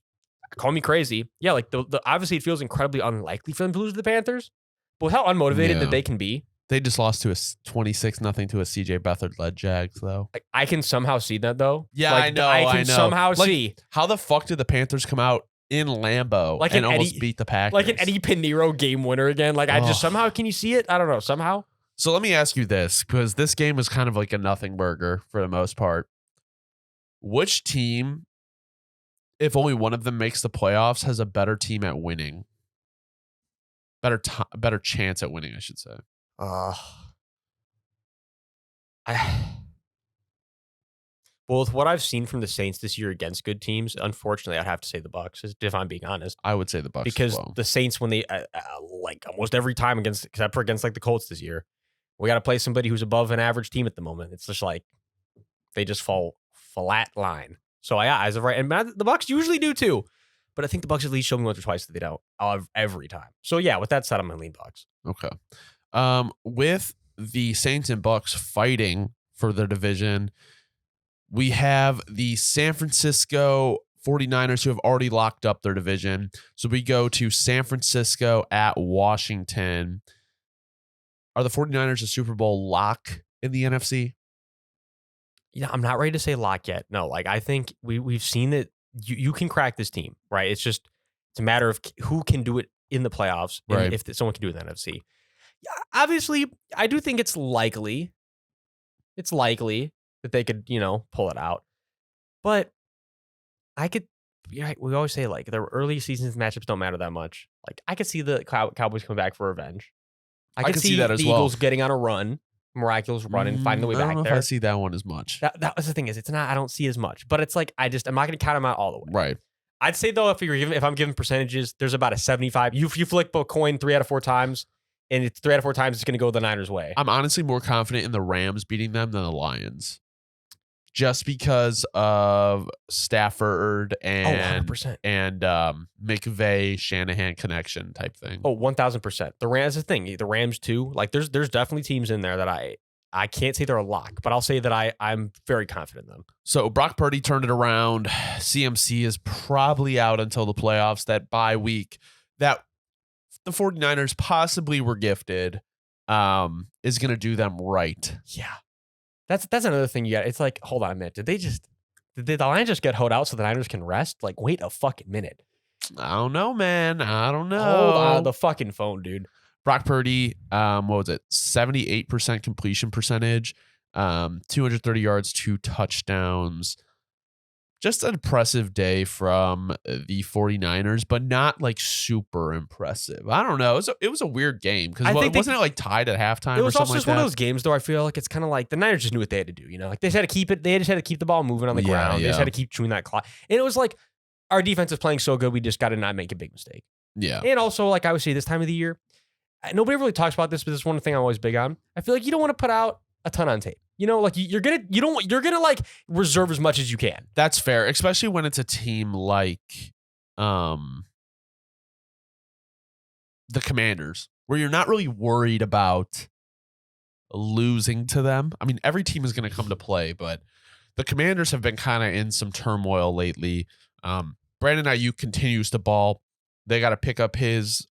call me crazy. Yeah, like the obviously it feels incredibly unlikely for them to lose to the Panthers. But with how unmotivated that they can be. They just lost to a 26-0 to a CJ Beathard-led Jags, though. I can somehow see that, though. Yeah, like, I know. I can somehow see. How the fuck did the Panthers come out in Lambeau and almost beat the Packers? Like an Eddie Pinheiro game winner again. Like, I just somehow, can you see it? I don't know, somehow. So let me ask you this, because this game was kind of like a nothing burger for the most part. Which team, if only one of them makes the playoffs, has a better team at winning? Better chance at winning, I should say. Well, with what I've seen from the Saints this year against good teams, unfortunately, I'd have to say the Bucks. If I'm being honest, I would say the Bucks because as well. The Saints, when they like almost every time except for like the Colts this year, we got to play somebody who's above an average team at the moment. It's just like they just fall flat line. So yeah, as of right, and the Bucks usually do too, but I think the Bucks at least show me once or twice that they don't every time. So yeah, with that said, I'm gonna lean Bucks. Okay. With the Saints and Bucks fighting for their division, we have the San Francisco 49ers who have already locked up their division. So we go to San Francisco at Washington. Are the 49ers a Super Bowl lock in the NFC? Yeah, I'm not ready to say lock yet. No, like I think we've seen that you can crack this team, right? It's a matter of who can do it in the playoffs, and right? If someone can do it in the NFC. Yeah, obviously, I do think it's likely. It's likely that they could, pull it out. But I could, we always say like the early seasons matchups don't matter that much. Like I could see the Cowboys come back for revenge. I could see that as the well. Eagles getting on a run, miraculous run, and finding the way back I don't know there. if I see that one as much. That was the thing, is it's not, I don't see as much, but it's like I'm not going to count them out all the way. Right. I'd say though, if I'm giving percentages, there's about a 75. You flip a coin 3 out of 4 times, and it's 3 out of 4 times it's going to go the Niners' way. I'm honestly more confident in the Rams beating them than the Lions, just because of Stafford and 100%. and McVay Shanahan connection type thing. 1,000%. The Rams, the thing, the Rams too. Like there's definitely teams in there that I can't say they're a lock, but I'll say that I'm very confident in them. So Brock Purdy turned it around. CMC is probably out until the playoffs. That bye week that the 49ers possibly were gifted is going to do them right. Yeah. That's another thing you got. It's like, hold on a minute. Did the Lions just get hoed out so the Niners can rest? Like, wait a fucking minute. I don't know, man. I don't know. Hold on the fucking phone, dude. Brock Purdy, what was it? 78% completion percentage, 230 yards, 2 touchdowns. Just an impressive day from the 49ers, but not like super impressive. I don't know. It was a weird game because wasn't it like tied at halftime? It was or also something just like one that? of those games, though. I feel like it's kind of like the Niners just knew what they had to do. You know, like they just had to keep it. They just had to keep the ball moving on the ground. They just had to keep chewing that clock. And it was like our defense is playing so good, we just got to not make a big mistake. Yeah. And also, like I would say, this time of the year, nobody really talks about this, but this is one thing I'm always big on. I feel like you don't want to put out a ton on tape. You know, like you're gonna like reserve as much as you can. That's fair, especially when it's a team like the Commanders, where you're not really worried about losing to them. I mean, every team is going to come to play, but the Commanders have been kind of in some turmoil lately. Brandon Ayuk continues to ball. They got to pick up his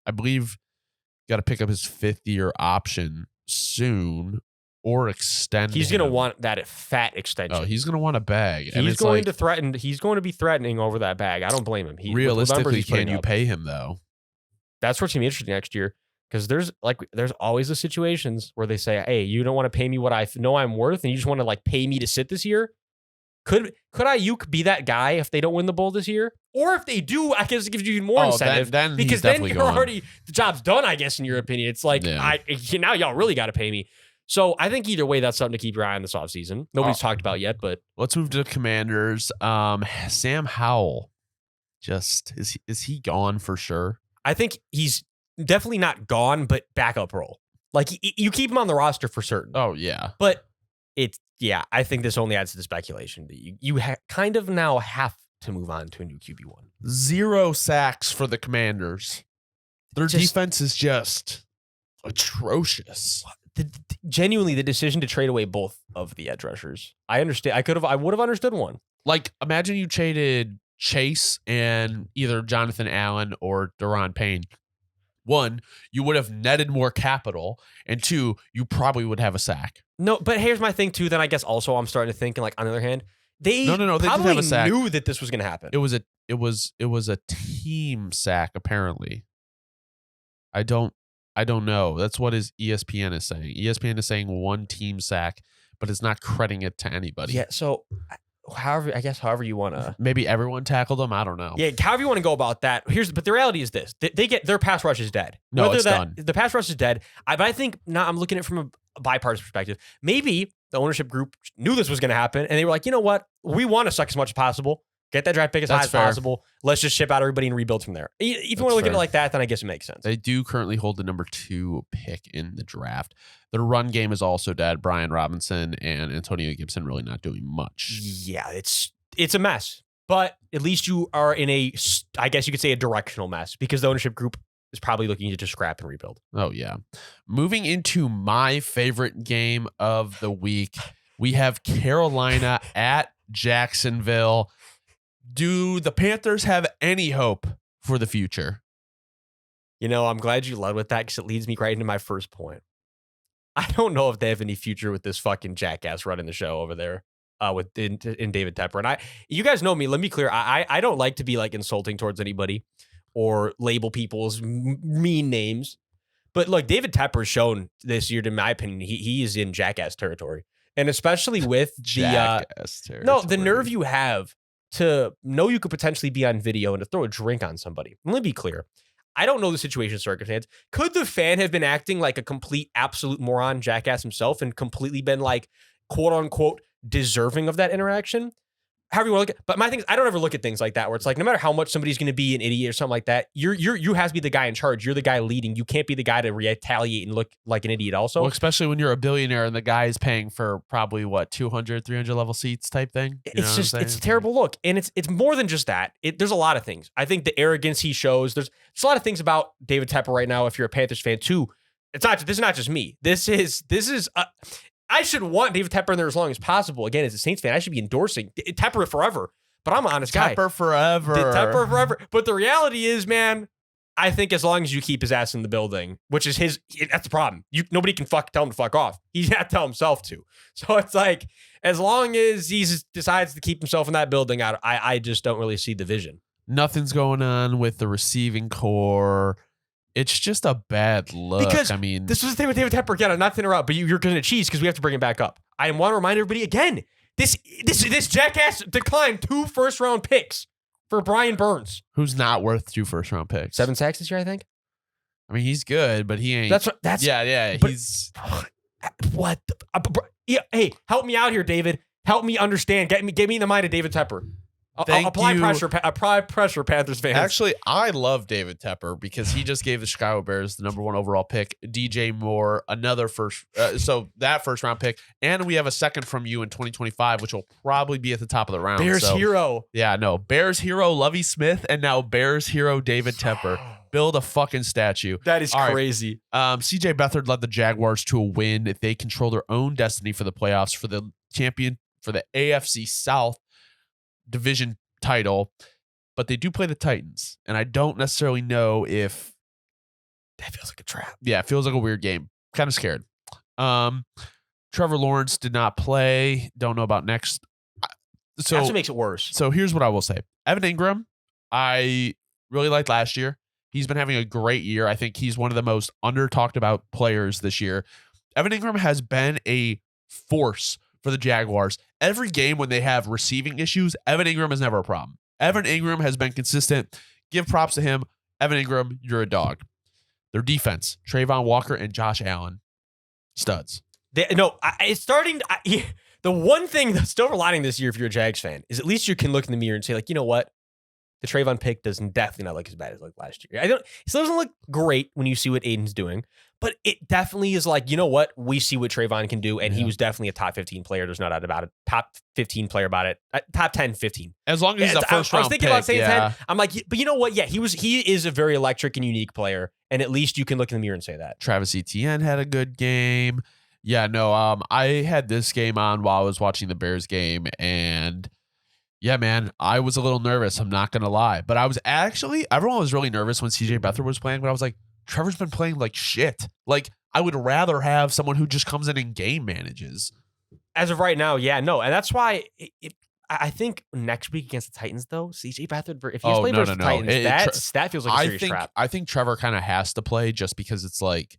5th-year option soon. Or extend. He's going to want that fat extension. Oh, he's going to want a bag. He's going to threaten. He's going to be threatening over that bag. I don't blame him. Realistically, can you pay him though? That's what's going to be interesting next year because there's always the situations where they say, "Hey, you don't want to pay me what I know I'm worth, and you just want to like pay me to sit this year." Could Ayuk be that guy if they don't win the bowl this year, or if they do? I guess it gives you even more incentive because then you're already the job's done. I guess in your opinion, it's like now y'all really got to pay me. So I think either way, that's something to keep your eye on this offseason. Nobody's talked about yet, but let's move to the Commanders. Sam Howell, is he gone for sure? I think he's definitely not gone, but backup role. Like you keep him on the roster for certain. Oh yeah, but I think this only adds to the speculation that you kind of now have to move on to a new QB1. 0 sacks for the Commanders. Their defense is just atrocious. Genuinely, the decision to trade away both of the edge rushers. I understand. I would have understood one. Like, imagine you traded Chase and either Jonathan Allen or Daron Payne. 1, you would have netted more capital, and 2, you probably would have a sack. No, but here's my thing too. Then I guess also I'm starting to think, like on the other hand, they probably did have a sack. Knew that this was going to happen. It was a team sack apparently. I don't know. That's what ESPN is saying. ESPN is saying 1 team sack, but it's not crediting it to anybody. Yeah. So, however you want to. Maybe everyone tackled them. I don't know. Yeah. However you want to go about that. But the reality is this: they get their pass rush is dead. No, it's done. The pass rush is dead. But I think now I'm looking at it from a bipartisan perspective. Maybe the ownership group knew this was going to happen, and they were like, you know what? We want to suck as much as possible. Get that draft pick as high as possible. Let's just ship out everybody and rebuild from there. If you want to look at it like that, then I guess it makes sense. They do currently hold the number 2 pick in the draft. Their run game is also dead. Brian Robinson and Antonio Gibson really not doing much. Yeah, it's a mess. But at least you are in I guess you could say a directional mess because the ownership group is probably looking to just scrap and rebuild. Oh, yeah. Moving into my favorite game of the week, we have Carolina at Jacksonville. Do the Panthers have any hope for the future? You know, I'm glad you led with that because it leads me right into my first point. I don't know if they have any future with this fucking jackass running the show over there in David Tepper. And you guys know me. Let me be clear. I don't like to be like insulting towards anybody or label people's mean names. But look, David Tepper's shown this year, in my opinion, he is in jackass territory. And especially with the nerve you have to know you could potentially be on video and to throw a drink on somebody. Let me be clear. I don't know the situation circumstance. Could the fan have been acting like a complete absolute moron jackass himself and completely been like, quote unquote, deserving of that interaction? However you want to look at, but my thing is, I don't ever look at things like that where it's like, no matter how much somebody's going to be an idiot or something like that, you have to be the guy in charge. You're the guy leading. You can't be the guy to retaliate and look like an idiot also. Well, especially when you're a billionaire and the guy is paying for probably 200, 300 level seats type thing. It's a terrible look. And it's more than just that. There's a lot of things. I think the arrogance he shows, there's a lot of things about David Tepper right now. If you're a Panthers fan too, this is not just me. This is I should want David Tepper in there as long as possible. Again, as a Saints fan, I should be endorsing Tepper forever. But I'm an honest guy. Tepper forever. Tepper forever. But the reality is, man, I think as long as you keep his ass in the building, which is that's the problem. Nobody can tell him to fuck off. He's got to tell himself to. So it's like, as long as he decides to keep himself in that building, I just don't really see the vision. Nothing's going on with the receiving core. It's just a bad look. Because I mean, this was the thing with David Tepper. Again, I'm not to interrupt, but you're going to cheese because we have to bring him back up. I want to remind everybody again, this jackass declined 2 first-round picks for Brian Burns. who's not worth 2 first-round picks? 7 sacks this year, I think. I mean, he's good, but he ain't. That's yeah. but- He's what? Yeah, hey, help me out here, David. Help me understand. Get me in the mind of David Tepper. Thank Apply you. pressure, Panthers fans. Actually, I love David Tepper because he just gave the Chicago Bears the #1 overall pick, DJ Moore, another so that first-round pick, and we have a second from you in 2025, which will probably be at the top of the round. Bears so, hero. Yeah, no, Bears hero Lovie Smith, and now Bears hero David Tepper. Build a fucking statue. That is All right. crazy. CJ Beathard led the Jaguars to a win. If they control their own destiny for the playoffs, for the AFC South division title, but they do play the Titans, and I don't necessarily know if That feels like a trap. yeah, it feels like a weird game. Kind of scared. Trevor Lawrence did not play. Don't know about next. So That's what makes it worse. So here's what I will say. Evan Ingram, I really liked last year. He's been having a great year. I think he's one of the most under-talked about players this year. Evan Ingram has been a force for the Jaguars. Every game when they have receiving issues, Evan Ingram is never a problem. Evan Ingram has been consistent. Give props to him. Evan Ingram, you're a dog. Their defense, Trayvon Walker and Josh Allen, studs. It's starting. The one thing that's silver lining this year, if you're a Jags fan, is at least you can look in the mirror and say, like, you know what? The Trayvon pick doesn't definitely not look as bad as like last year. It still doesn't look great when you see what Aiden's doing, but it definitely is like, you know what? We see what Trayvon can do, and he was definitely a top 15 player. There's no doubt about it. Top 15 player about it. Top 10, 15. As long as he's a first round I was thinking pick, about saying 10. I'm like, but you know what? Yeah, he is a very electric and unique player, and at least you can look in the mirror and say that. Travis Etienne had a good game. Yeah, no, I had this game on while I was watching the Bears game, and yeah, man, I was a little nervous. I'm not going to lie. But I was everyone was really nervous when CJ Beathard was playing, but I was like, Trevor's been playing like shit. Like, I would rather have someone who just comes in and game manages. As of right now, yeah, no. And that's why I think next week against the Titans, though, CJ Beathard, if he's playing versus the Titans, that feels like a serious trap. I think Trevor kind of has to play just because it's like,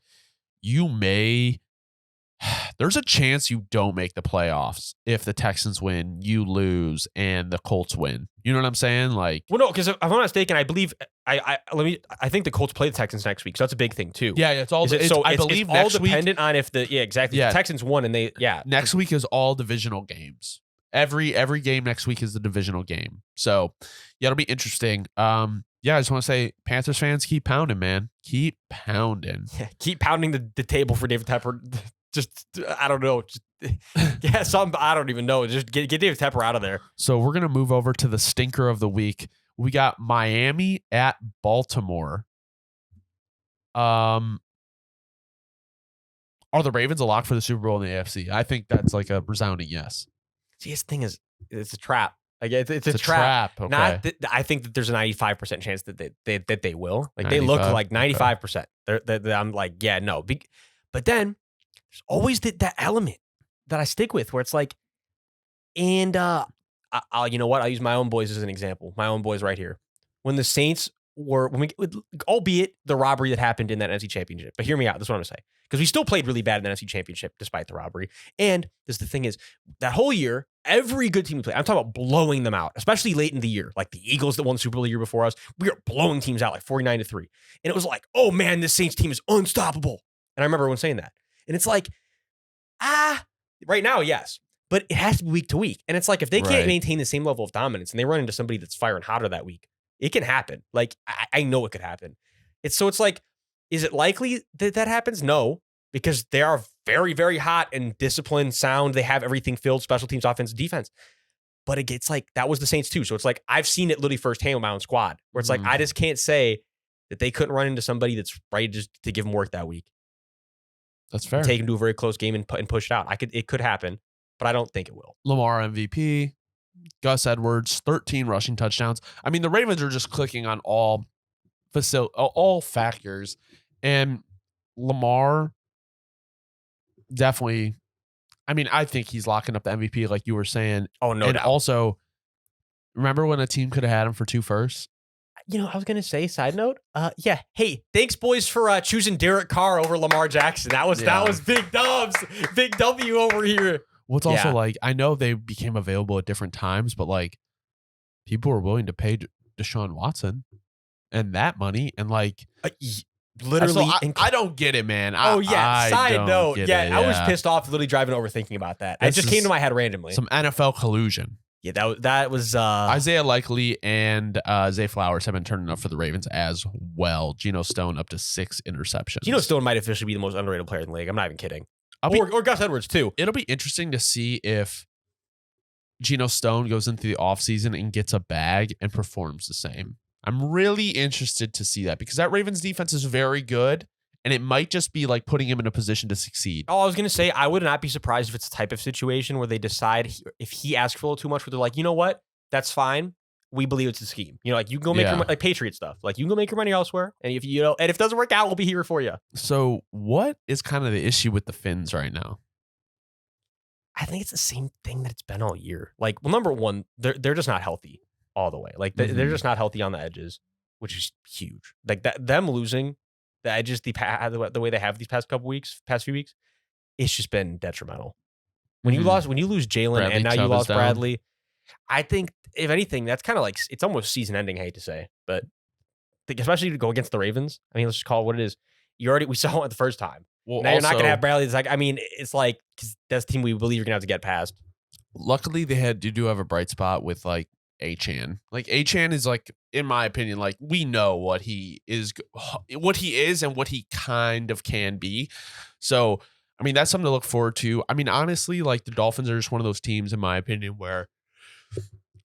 there's a chance you don't make the playoffs if the Texans win, you lose, and the Colts win. You know what I'm saying? Like, well, no, because if I'm not mistaken, I believe I think the Colts play the Texans next week, so that's a big thing too. Yeah, it's all. I believe it's next all dependent on if the exactly the Texans won and they next week is all divisional games. Every game next week is the divisional game. So yeah, it'll be interesting. I just want to say, Panthers fans, keep pounding, man. Keep pounding. Yeah, keep pounding the table for David Tepper. Just, I don't know. I don't even know. Just get David Tepper out of there. So we're going to move over to the stinker of the week. We got Miami at Baltimore. Are the Ravens a lock for the Super Bowl in the AFC? I think that's like a resounding yes. See, his thing is, it's a trap. Like it's a trap. Okay. I think that there's a 95% chance that they will. Like 95? they look like 95%. I'm like, yeah, no. But then there's always that element that I stick with where it's like, and I'll you know what? I'll use my own boys as an example. My own boys right here. When the Saints were, albeit the robbery that happened in that NFC Championship, but hear me out. This is what I'm going to say. Because we still played really bad in the NFC Championship despite the robbery. And the thing is, that whole year, every good team we played, I'm talking about blowing them out, especially late in the year, like the Eagles that won the Super Bowl the year before us. We were blowing teams out like 49-3. And it was like, oh man, this Saints team is unstoppable. And I remember everyone saying that. And it's like, right now, yes. But it has to be week to week. And it's like, if they can't maintain the same level of dominance and they run into somebody that's firing hotter that week, it can happen. Like, I know it could happen. It's like, is it likely that happens? No, because they are very, very hot and disciplined, sound. They have everything filled, special teams, offense, defense. But it gets like, that was the Saints too. So it's like, I've seen it literally firsthand with my own squad, where it's like, I just can't say that they couldn't run into somebody that's ready just to give them work that week. That's fair. Take them to a very close game and push it out. It could happen, but I don't think it will. Lamar MVP, Gus Edwards, 13 rushing touchdowns. I mean, the Ravens are just clicking on all factors, and Lamar definitely. I mean, I think he's locking up the MVP, like you were saying. Oh no, and doubt. Also, remember when a team could have had him for 2 firsts? I was gonna say, side note, yeah. Hey, thanks, boys, for choosing Derek Carr over Lamar Jackson. That was big dubs, big W over here. What's also Yeah. like, I know they became available at different times, but like people were willing to pay Deshaun Watson and that money, and like Literally, I don't get it, man. oh yeah. I Side don't note, get yeah, it. I was pissed off, literally driving over thinking about that. It This just came is to my head randomly. Some NFL collusion. Yeah, that was Isaiah Likely and Zay Flowers have been turning up for the Ravens as well. Geno Stone up to 6 interceptions. Geno Stone might officially be the most underrated player in the league. I'm not even kidding. Or Gus Edwards too. It'll be interesting to see if Geno Stone goes into the offseason and gets a bag and performs the same. I'm really interested to see that because that Ravens defense is very good, and it might just be like putting him in a position to succeed. Oh, I was going to say, I would not be surprised if it's the type of situation where they decide if he asks for a little too much, where they're like, you know what? That's fine. We believe it's a scheme. Like you can go make your, like Patriot stuff. Like you can go make your money elsewhere. And if and if it doesn't work out, we'll be here for you. So what is kind of the issue with the Finns right now? I think it's the same thing that it's been all year. Like, well, number one, they're just not healthy all the way. Like they're just not healthy on the edges, which is huge. Like them losing the edges, the way they have these past few weeks, it's just been detrimental. When you lose Jalen and now you lost Bradley, I think if anything, that's kind of like it's almost season ending. I hate to say, but especially to go against the Ravens. I mean, let's just call it what it is. We saw it the first time. Well, now you're not going to have Bradley. It's like, I mean, it's like because that's the team we believe you're going to have to get past. Luckily, they do have a bright spot with like Achane. Like Achane is like, in my opinion, like we know what he is and what he kind of can be. So, I mean, that's something to look forward to. I mean, honestly, like the Dolphins are just one of those teams, in my opinion, where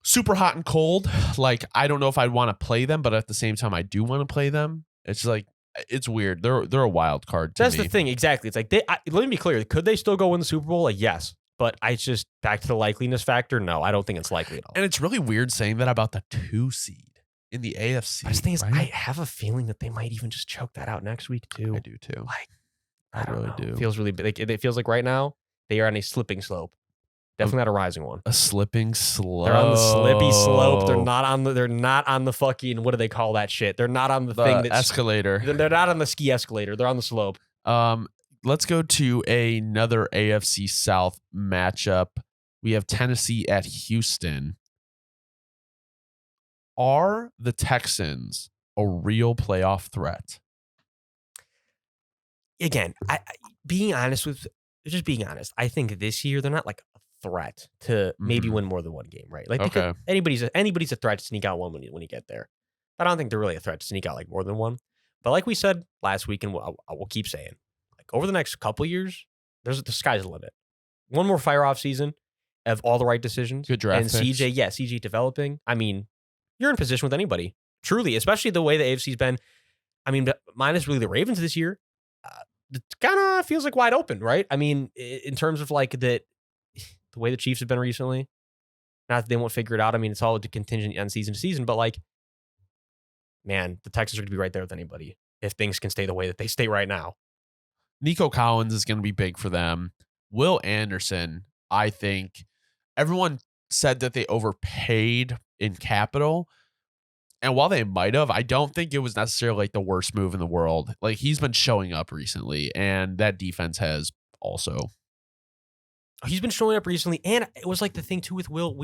super hot and cold. Like, I don't know if I'd want to play them, but at the same time, I do want to play them. It's like, it's weird. They're a wild card to me. That's the thing. Exactly. It's like, let me be clear. Could they still go win the Super Bowl? Like, yes. But I just, back to the likeliness factor, no, I don't think it's likely at all. And it's really weird saying that about the 2 seed in the AFC. The thing is, right? I have a feeling that they might even just choke that out next week, too. I do, too. Like, I really do. It feels really big. It feels like right now, they are on a slipping slope. Definitely not a rising one. A slipping slope. They're on the slippy slope. They're not on the fucking, what do they call that shit? They're not on the thing that's escalator. They're not on the ski escalator. They're on the slope. Let's go to another AFC South matchup. We have Tennessee at Houston. Are the Texans a real playoff threat? Again, being honest, I think this year they're not like a threat to maybe win more than one game, right? Like anybody's a threat to sneak out one when you get there. But I don't think they're really a threat to sneak out like more than one. But like we said last week, and I will keep saying, like over the next couple years, the sky's the limit. One more fire off season of all the right decisions. Good draft and picks. CJ developing. I mean, you're in position with anybody, truly, especially the way the AFC's been. I mean, minus really the Ravens this year. It kind of feels like wide open, right? I mean, in terms of like the way the Chiefs have been recently, not that they won't figure it out. I mean, it's all contingent on season to season, but like, man, the Texans are going to be right there with anybody if things can stay the way that they stay right now. Nico Collins is going to be big for them. Will Anderson, I think everyone said that they overpaid in capital. And while they might have, I don't think it was necessarily like the worst move in the world. Like he's been showing up recently, and that defense has also. He's been showing up recently, and it was like the thing too with Will.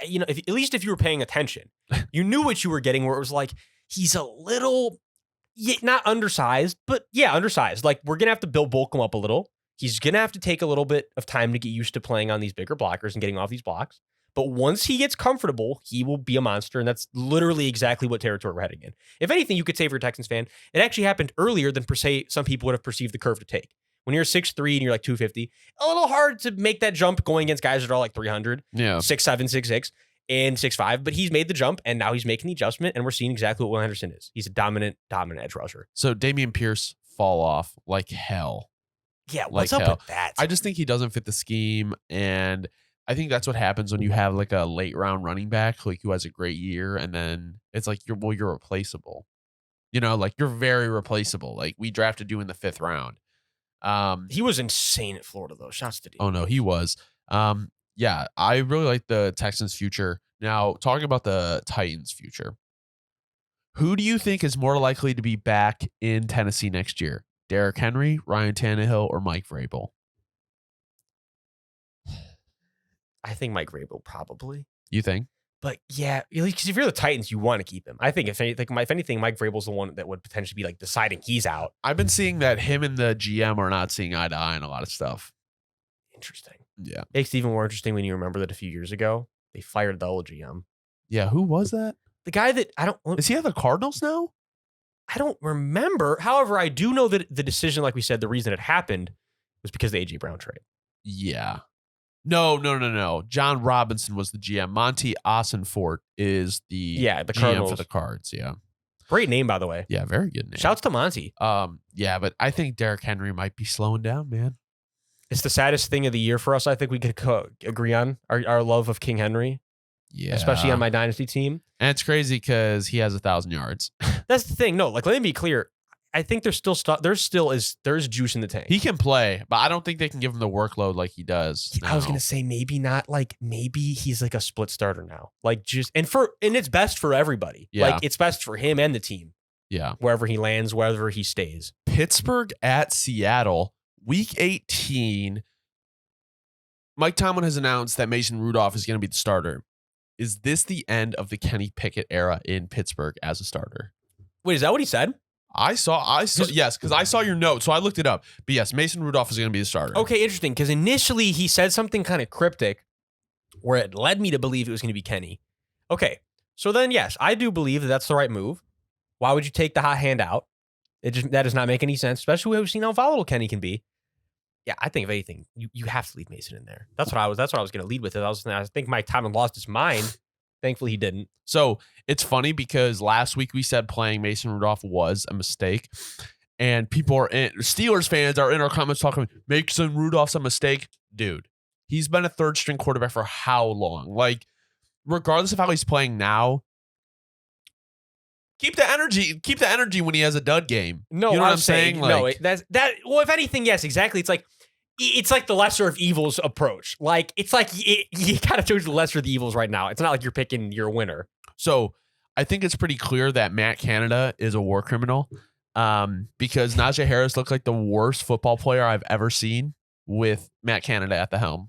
At least if you were paying attention, you knew what you were getting. Where it was like he's a little, not undersized, but yeah, undersized. Like we're gonna have to bulk him up a little. He's gonna have to take a little bit of time to get used to playing on these bigger blockers and getting off these blocks. But once he gets comfortable, he will be a monster, and that's literally exactly what territory we're heading in. If anything, you could say for a Texans fan, it actually happened earlier than per se some people would have perceived the curve to take. When you're 6'3" and you're like 250, a little hard to make that jump going against guys that are all like 300, 6'7", 6'6", and 6'5". But he's made the jump, and now he's making the adjustment, and we're seeing exactly what Will Anderson is. He's a dominant edge rusher. So Dameon Pierce fall off like hell. Yeah, what's up with that? I just think he doesn't fit the scheme, and I think that's what happens when you have like a late round running back like who has a great year, and then it's like you're replaceable. Like you're very replaceable. Like we drafted you in the 5th round. He was insane at Florida though. Shouts to D. Oh no, he was. Yeah, I really like the Texans' future. Now talking about the Titans' future. Who do you think is more likely to be back in Tennessee next year? Derrick Henry, Ryan Tannehill, or Mike Vrabel? I think Mike Vrabel probably. You think? But yeah, because if you're the Titans, you want to keep him. I think if anything, Mike Vrabel's the one that would potentially be like deciding he's out. I've been seeing that him and the GM are not seeing eye to eye on a lot of stuff. Interesting. Yeah. Makes it even more interesting when you remember that a few years ago, they fired the old GM. Yeah, who was that? The guy that Is he at the Cardinals now? I don't remember. However, I do know that the decision, like we said, the reason it happened was because of the A.J. Brown trade. Yeah. No. John Robinson was the GM. Monty Ossenfort is the the GM Cardinals. for the Cards. Yeah. Great name, by the way. Yeah, very good name. Shouts to Monty. Yeah, but I think Derrick Henry might be slowing down, man. It's the saddest thing of the year for us. I think we could agree on our love of King Henry. Yeah. Especially on my dynasty team. And it's crazy because he has 1,000 yards. That's the thing. No, like, let me be clear. I think there's still stuff. There's juice in the tank. He can play, but I don't think they can give him the workload like he does. I was gonna say maybe not. Like maybe he's like a split starter now. Like and it's best for everybody. Yeah. Like it's best for him and the team. Yeah. Wherever he lands, wherever he stays. Pittsburgh at Seattle, Week 18. Mike Tomlin has announced that Mason Rudolph is going to be the starter. Is this the end of the Kenny Pickett era in Pittsburgh as a starter? Wait, is that what he said? I saw, yes, because I saw your note, so I looked it up. But yes, Mason Rudolph is going to be the starter. Okay, interesting. Because initially he said something kind of cryptic, where it led me to believe it was going to be Kenny. Okay, so then yes, I do believe that that's the right move. Why would you take the hot hand out? That does not make any sense, especially when we've seen how volatile Kenny can be. Yeah, I think if anything, you have to leave Mason in there. That's what I was going to lead with it. I think Mike Tomlin lost his mind. Thankfully, he didn't. So it's funny because last week we said playing Mason Rudolph was a mistake, and Steelers fans are in our comments talking, Mason Rudolph's a mistake. Dude, he's been a third string quarterback for how long? Like, regardless of how he's playing now, keep the energy when he has a dud game. No, you know what I'm saying? Like, no, well, if anything, yes, exactly. It's like the lesser of evils approach. Like, it's like you kind of chose the lesser of the evils right now. It's not like you're picking your winner. So I think it's pretty clear that Matt Canada is a war criminal because Najee Harris looked like the worst football player I've ever seen with Matt Canada at the helm.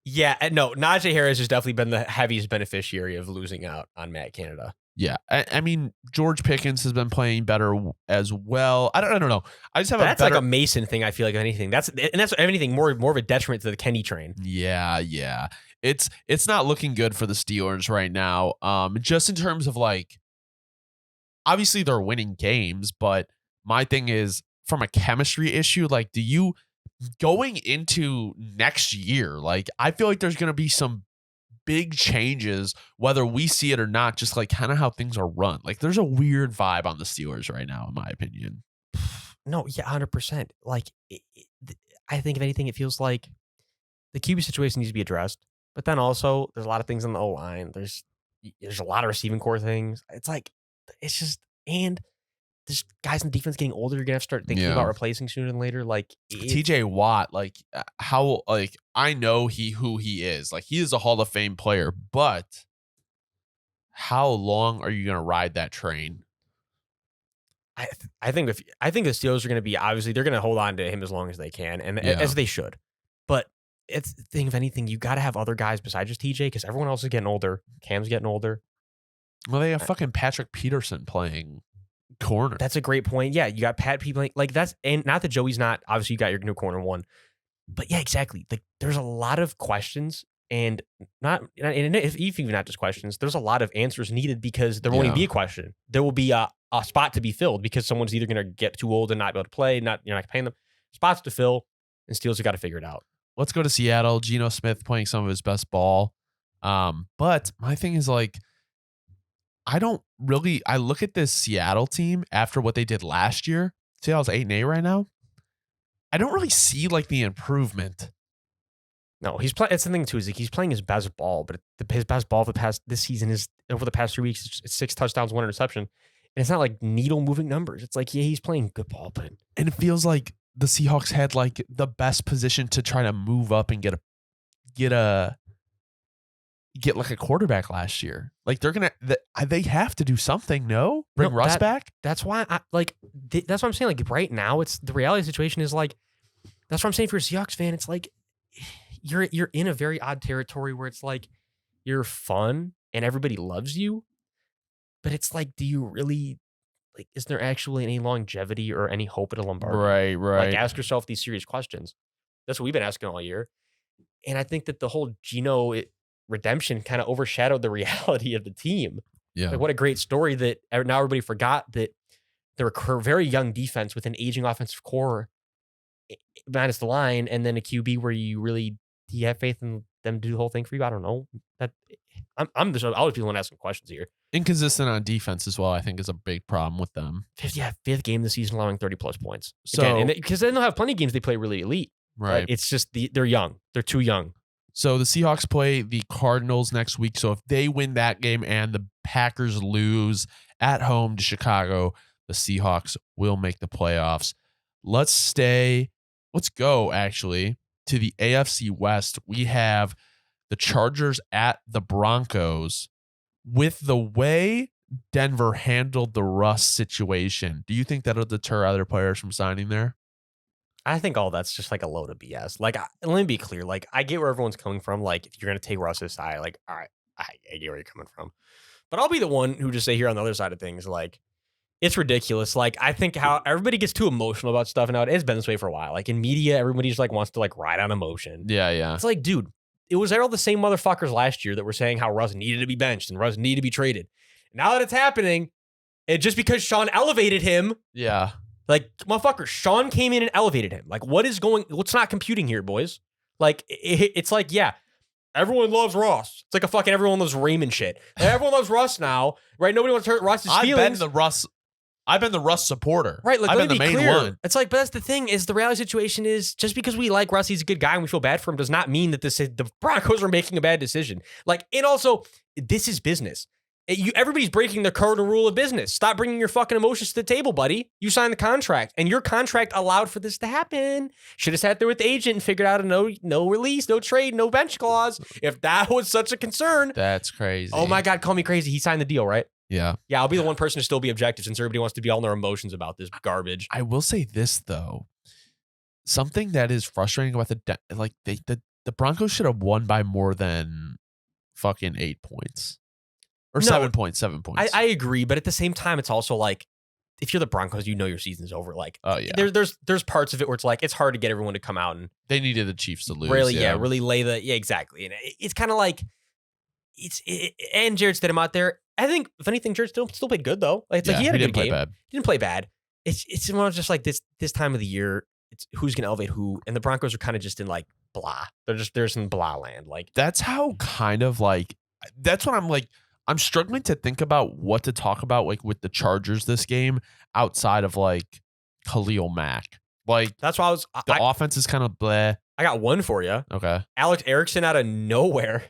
Yeah, no, Najee Harris has definitely been the heaviest beneficiary of losing out on Matt Canada. Yeah, I mean, George Pickens has been playing better as well. I don't know. I just have that's like a Mason thing. I feel like, if anything, that's anything more of a detriment to the Kenny train. Yeah. It's not looking good for the Steelers right now. Just in terms of like, obviously they're winning games, but my thing is from a chemistry issue. Like, do you going into next year? Like, I feel like there's gonna be some big changes, whether we see it or not, just like kind of how things are run. Like, there's a weird vibe on the Steelers right now, in my opinion. No, yeah, 100%. Like, I think if anything, it feels like the QB situation needs to be addressed. But then also, there's a lot of things on the O-line. There's a lot of receiving core things. It's like, it's just, and there's guys in defense getting older. You're gonna have to start thinking about replacing sooner than later. Like TJ Watt, like how, like I know who he is. Like, he is a Hall of Fame player, but how long are you gonna ride that train? I think the Steelers are gonna be, obviously they're gonna hold on to him as long as they can, and as they should. But it's the thing, if anything, you got to have other guys besides just TJ, because everyone else is getting older. Cam's getting older. Well, they have fucking Patrick Peterson playing corner. That's a great point. Yeah, you got Pat people like that's, and not that Joey's not, obviously you got your new corner one, but yeah, exactly. Like, there's a lot of questions, and if even not just questions, there's a lot of answers needed, because there won't even be a question. There will be a spot to be filled, because someone's either going to get too old and not be able to play, you're not paying them. Spots to fill, and Steelers have got to figure it out. Let's go to Seattle. Geno Smith playing some of his best ball. But my thing is, like, I look at this Seattle team after what they did last year. Seattle's 8-8 right now. I don't really see like the improvement. No, he's playing. It's the thing too, is like he's playing his best ball, but his best ball this season is, over the past 3 weeks, it's 6 touchdowns, 1 interception. And it's not like needle moving numbers. It's like, yeah, he's playing good ball, but it feels like the Seahawks had like the best position to try to move up and get a get like a quarterback last year. Like they have to do something. No, bring Russ back. That's why that's what I'm saying. Like right now, it's the reality situation is like that's what I'm saying for a Seahawks fan. It's like you're in a very odd territory where it's like you're fun and everybody loves you, but it's like, do you really like? Is there actually any longevity or any hope at a Lombardi? Right. Like ask yourself these serious questions. That's what we've been asking all year, and I think that the whole Geno redemption kind of overshadowed the reality of the team. Yeah. Like what a great story that now everybody forgot that they're a very young defense with an aging offensive core minus the line, and then a QB where do you have faith in them to do the whole thing for you? I don't know. That I'm just always people asking questions here. Inconsistent on defense as well, I think, is a big problem with them. Fifth game this season allowing 30+ points. So because then they'll have plenty of games they play really elite. Right. It's just they're young. They're too young. So the Seahawks play the Cardinals next week. So if they win that game and the Packers lose at home to Chicago, the Seahawks will make the playoffs. Let's go actually to the AFC West. We have the Chargers at the Broncos. With the way Denver handled the Russ situation, do you think that'll deter other players from signing there? I think all that's just like a load of BS. Like, let me be clear. Like, I get where everyone's coming from. Like, if you're going to take Russ's side, like, all right, I get where you're coming from. But I'll be the one who just say here on the other side of things, like, it's ridiculous. Like, I think how everybody gets too emotional about stuff, and now it has been this way for a while. Like, in media, everybody just like wants to like ride on emotion. Yeah. It's like, dude, it was all the same motherfuckers last year that were saying how Russ needed to be benched and Russ needed to be traded. Now that it's happening, just because Sean elevated him. Yeah. Like, motherfucker, Sean came in and elevated him. Like, what's not computing here, boys? Like, it's like, yeah, everyone loves Ross. It's like a fucking everyone loves Raymond shit. Everyone loves Russ now, right? Nobody wants to hurt Russ's feelings. I've been the Russ supporter. Right, like, I've let been me the be main clear. one. It's like, but that's the thing is the reality situation is just because we like Russ, he's a good guy and we feel bad for him does not mean that the Broncos are making a bad decision. Like, and also, this is business. Everybody's breaking the cardinal rule of business. Stop bringing your fucking emotions to the table, buddy. You signed the contract, and your contract allowed for this to happen. Should have sat there with the agent and figured out a no release, no trade, no bench clause. If that was such a concern. That's crazy. Oh my God, call me crazy. He signed the deal, right? Yeah. Yeah, I'll be the one person to still be objective since everybody wants to be all in their emotions about this garbage. I will say this, though. Something that is frustrating about the Broncos should have won by more than fucking 8 points. Or 7 points. I agree, but at the same time, it's also like, if you're the Broncos, you know your season's over. Like, oh yeah, there's parts of it where it's like it's hard to get everyone to come out and they needed the Chiefs to lose. Really lay exactly. And it's kind of like and Jared Stidham out there. I think if anything, Jared still played good though. Like, it's like he had a good game. He didn't play bad. It's more just like this time of the year. It's who's gonna elevate who, and the Broncos are kind of just in like blah. They're in blah land. Like that's how kind of like that's what I'm like. I'm struggling to think about what to talk about like with the Chargers this game outside of like Khalil Mack. Like that's why the offense is kind of bleh. I got one for you. Okay. Alex Erickson out of nowhere.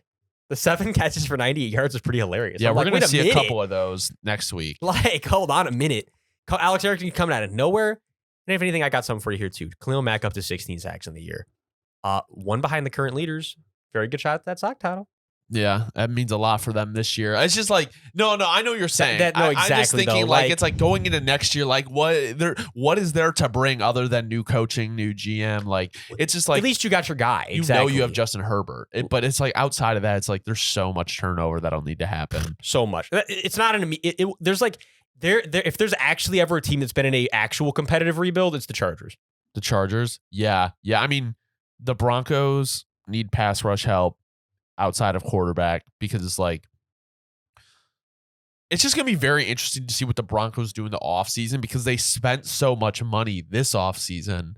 The 7 catches for 98 yards is pretty hilarious. Yeah, we're going to see a couple of those next week. Like, hold on a minute. Alex Erickson coming out of nowhere. And if anything, I got something for you here too. Khalil Mack up to 16 sacks in the year. One behind the current leaders. Very good shot at that sack title. Yeah, that means a lot for them this year. It's just like, no, I know what you're saying. Exactly. I'm just thinking though, like it's like going into next year, like what is there to bring other than new coaching, new GM? Like it's just like at least you got your guy. You know you have Justin Herbert, but it's like outside of that, it's like there's so much turnover that'll need to happen. So much. It's not an there's like there if there's actually ever a team that's been in a actual competitive rebuild, it's the Chargers. The Chargers, yeah. I mean, the Broncos need pass rush help outside of quarterback because it's like it's just going to be very interesting to see what the Broncos do in the offseason because they spent so much money this offseason.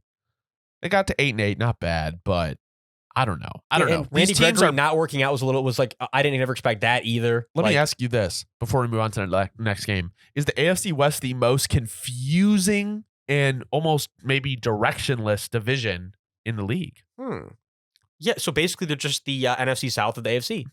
They got to 8-8, not bad, but I don't know. Randy Gregory not working out was like I didn't ever expect that either. Let me ask you this before we move on to the next game. Is the AFC West the most confusing and almost maybe directionless division in the league? Yeah, so basically they're just the NFC South of the AFC.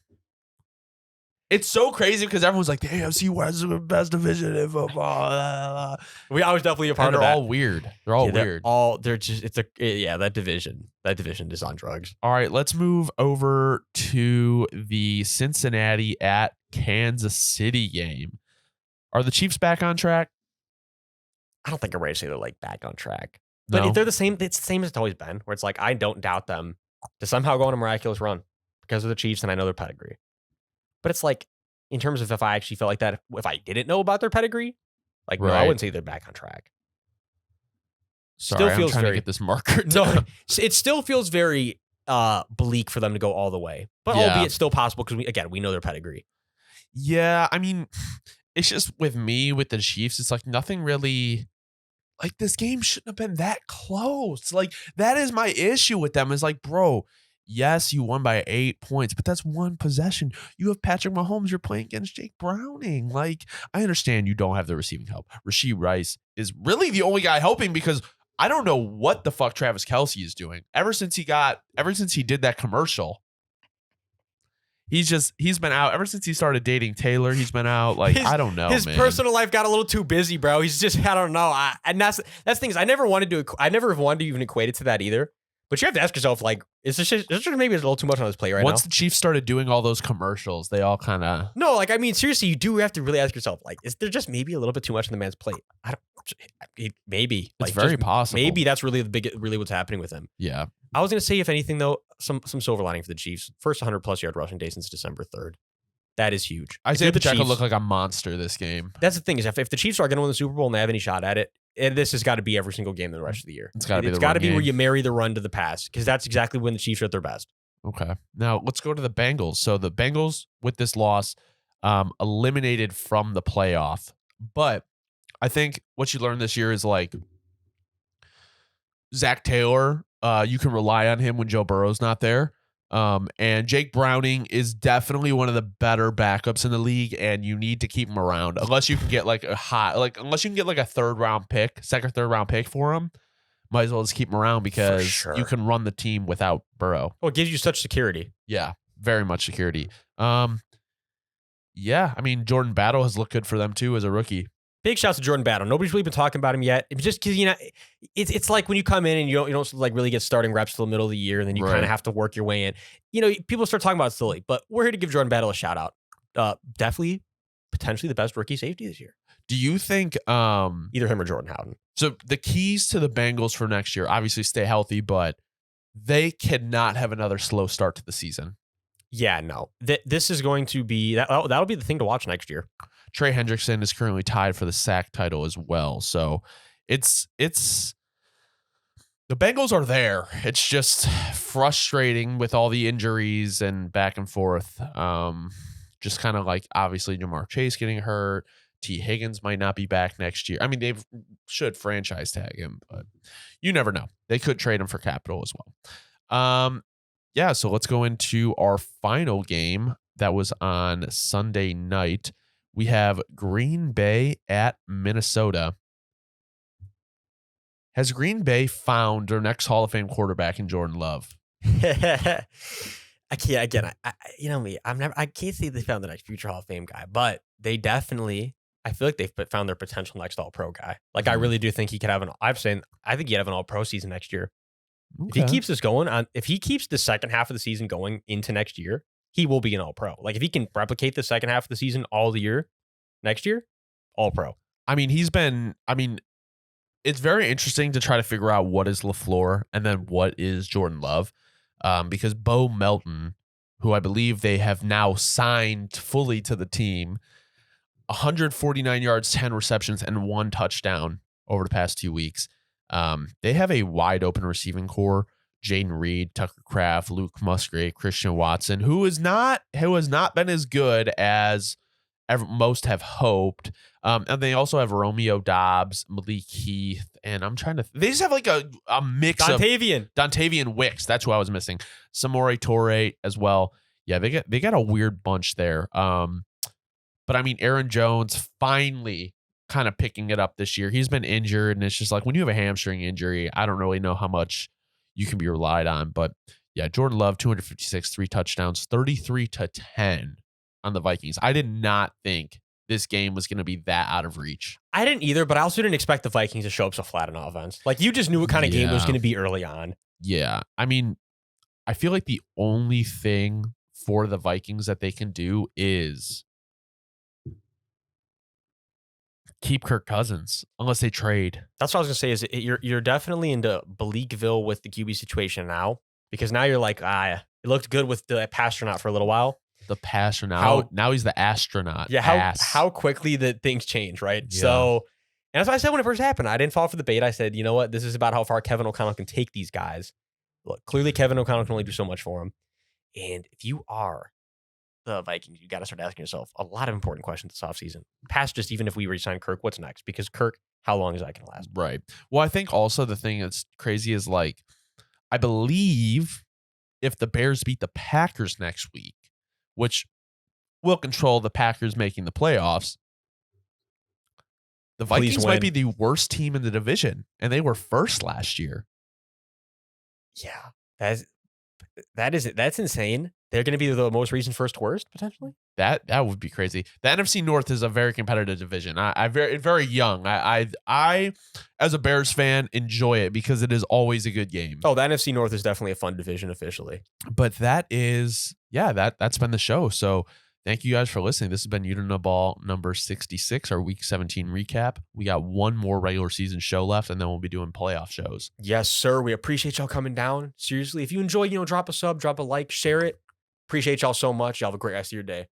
It's so crazy because everyone's like, the AFC West is the best division in football. I was definitely a part And of they're that. all weird. They're all weird. They're just that division is on drugs. All right, let's move over to the Cincinnati at Kansas City game. Are the Chiefs back on track? I don't think I'm ready to say they're like back on track. But No. they're the same. It's the same as it's always been, where it's like I don't doubt them to somehow go on a miraculous run because of the Chiefs and I know their pedigree. But it's like, in terms of if I actually felt like that, if I didn't know about their pedigree, like, no, I Right. wouldn't say they're back on track. Sorry, feels I'm trying very- to get this marker. No, it still feels very bleak for them to go all the way. But Yeah. albeit still possible because, we know their pedigree. Yeah, I mean, it's just with me, with the Chiefs, it's like nothing really, like this game shouldn't have been that close. Like that is my issue with them is like, bro, yes, you won by 8 points, but that's one possession. You have Patrick Mahomes, you're playing against Jake Browning. Like, I understand you don't have the receiving help. Rashee Rice is really the only guy helping because I don't know what the fuck Travis Kelce is doing. Ever since he did that commercial, he's been out. Ever since he started dating Taylor, he's been out. Like, I don't know, His man. personal life got a little too busy, bro. He's just, I don't know. And that's the thing is, I never wanted to even equate it to that either. But you have to ask yourself, like, is this just maybe it's a little too much on his plate right Once now? the Chiefs started doing all those commercials, they all kind of. No, like, I mean, seriously, you do have to really ask yourself, like, is there just maybe a little bit too much on the man's plate? Maybe. It's Like, very just possible. Maybe that's really what's happening with him. Yeah. I was gonna say, if anything, though, some silver lining for the Chiefs. First 100+ yard rushing day since December 3rd. That is huge. If Isaiah you're the Pacheco Chiefs, looked like a monster this game. that's the thing is, if the Chiefs are going to win the Super Bowl and they have any shot at it, and this has got to be every single game the rest of the year. It's gotta be the It's got to run be where game. you marry the run to the pass because that's exactly when the Chiefs are at their best. Okay. Now let's go to the Bengals. So the Bengals with this loss, eliminated from the playoff. But I think what you learned this year is like Zach Taylor, you can rely on him when Joe Burrow's not there. And Jake Browning is definitely one of the better backups in the league, and you need to keep him around unless you can get like unless you can get like a second, third round pick for him. Might as well just keep him around because sure. you can run the team without Burrow. Oh, it gives you such security. Yeah, very much security. Yeah, I mean Jordan Battle has looked good for them too as a rookie. Big shouts to Jordan Battle. Nobody's really been talking about him yet. It's just because it's like when you come in and you don't like really get starting reps till the middle of the year, and then you Right. kind of have to work your way in. People start talking about it silly, but we're here to give Jordan Battle a shout out. Definitely, potentially the best rookie safety this year. Do you think Either him or Jordan Howden. so the keys to the Bengals for next year, obviously stay healthy, but they cannot have another slow start to the season. Yeah, no. This is going to be that'll be the thing to watch next year. Trey Hendrickson is currently tied for the sack title as well. So it's the Bengals are there. It's just frustrating with all the injuries and back and forth. Just kind of like obviously Jamar Chase getting hurt. T. Higgins might not be back next year. I mean, they should franchise tag him, but you never know. They could trade him for capital as well. Yeah, so let's go into our final game that was on Sunday night. We have Green Bay at Minnesota. Has Green Bay found their next Hall of Fame quarterback in Jordan Love? I can't. Again, you know me. I can't say they found the next future Hall of Fame guy, but they definitely. I feel like they've found their potential next All Pro guy. Like I really do think he could have an. I think he'd have an All Pro season next year. If he keeps this going on, if he keeps the second half of the season going into next year, he will be an All Pro. Like if he can replicate the second half of the season all the year, next year, All Pro. I mean, it's very interesting to try to figure out what is LaFleur and then what is Jordan Love, because Bo Melton, who I believe they have now signed fully to the team, 149 yards, 10 receptions, and 1 touchdown over the past 2 weeks. They have a wide open receiving core. Jaden Reed, Tucker Kraft, Luke Musgrave, Christian Watson, who has not been as good as most have hoped. And they also have Romeo Dobbs, Malik Heath, and they just have like a mix of Dontavian Wicks. That's who I was missing. Samori Torre as well. Yeah, they got a weird bunch there. But I mean, Aaron Jones finally kind of picking it up this year. He's been injured, and it's just like when you have a hamstring injury, I don't really know how much you can be relied on. But yeah, Jordan Love, 256, 3 touchdowns, 33-10 on the Vikings. I did not think this game was going to be that out of reach. I didn't either, but I also didn't expect the Vikings to show up so flat on offense. Like, you just knew what kind of game it was going to be early on. Yeah. I mean, I feel like the only thing for the Vikings that they can do is keep Kirk Cousins unless they trade. That's what I was going to say is you're definitely into Bleakville with the QB situation now, because now you're like, it looked good with the Pastronaut for a little while. The Pastronaut. Now he's the astronaut. Yeah, how quickly that things change, right? Yeah. So, and that's what I said when it first happened. I didn't fall for the bait. I said, you know what? This is about how far Kevin O'Connell can take these guys. Look, clearly Kevin O'Connell can only do so much for him. And if you are the Vikings, you got to start asking yourself a lot of important questions this offseason. Past just even if we re-sign Kirk, what's next? Because Kirk, how long is that going to last? Right. Well, I think also the thing that's crazy is, like, I believe if the Bears beat the Packers next week, which will control the Packers making the playoffs, the Vikings might be the worst team in the division, and they were first last year. Yeah, that's insane. They're going to be the most recent first worst, potentially? That would be crazy. The NFC North is a very competitive division. I very young. I as a Bears fan enjoy it because it is always a good game. Oh, the NFC North is definitely a fun division officially. But that's been the show. So thank you guys for listening. This has been Unit Ball number 66, our week 17 recap. We got one more regular season show left, and then we'll be doing playoff shows. Yes, sir. We appreciate y'all coming down. Seriously, if you enjoy, drop a sub, drop a like, share it. Appreciate y'all so much. Y'all have a great rest of your day.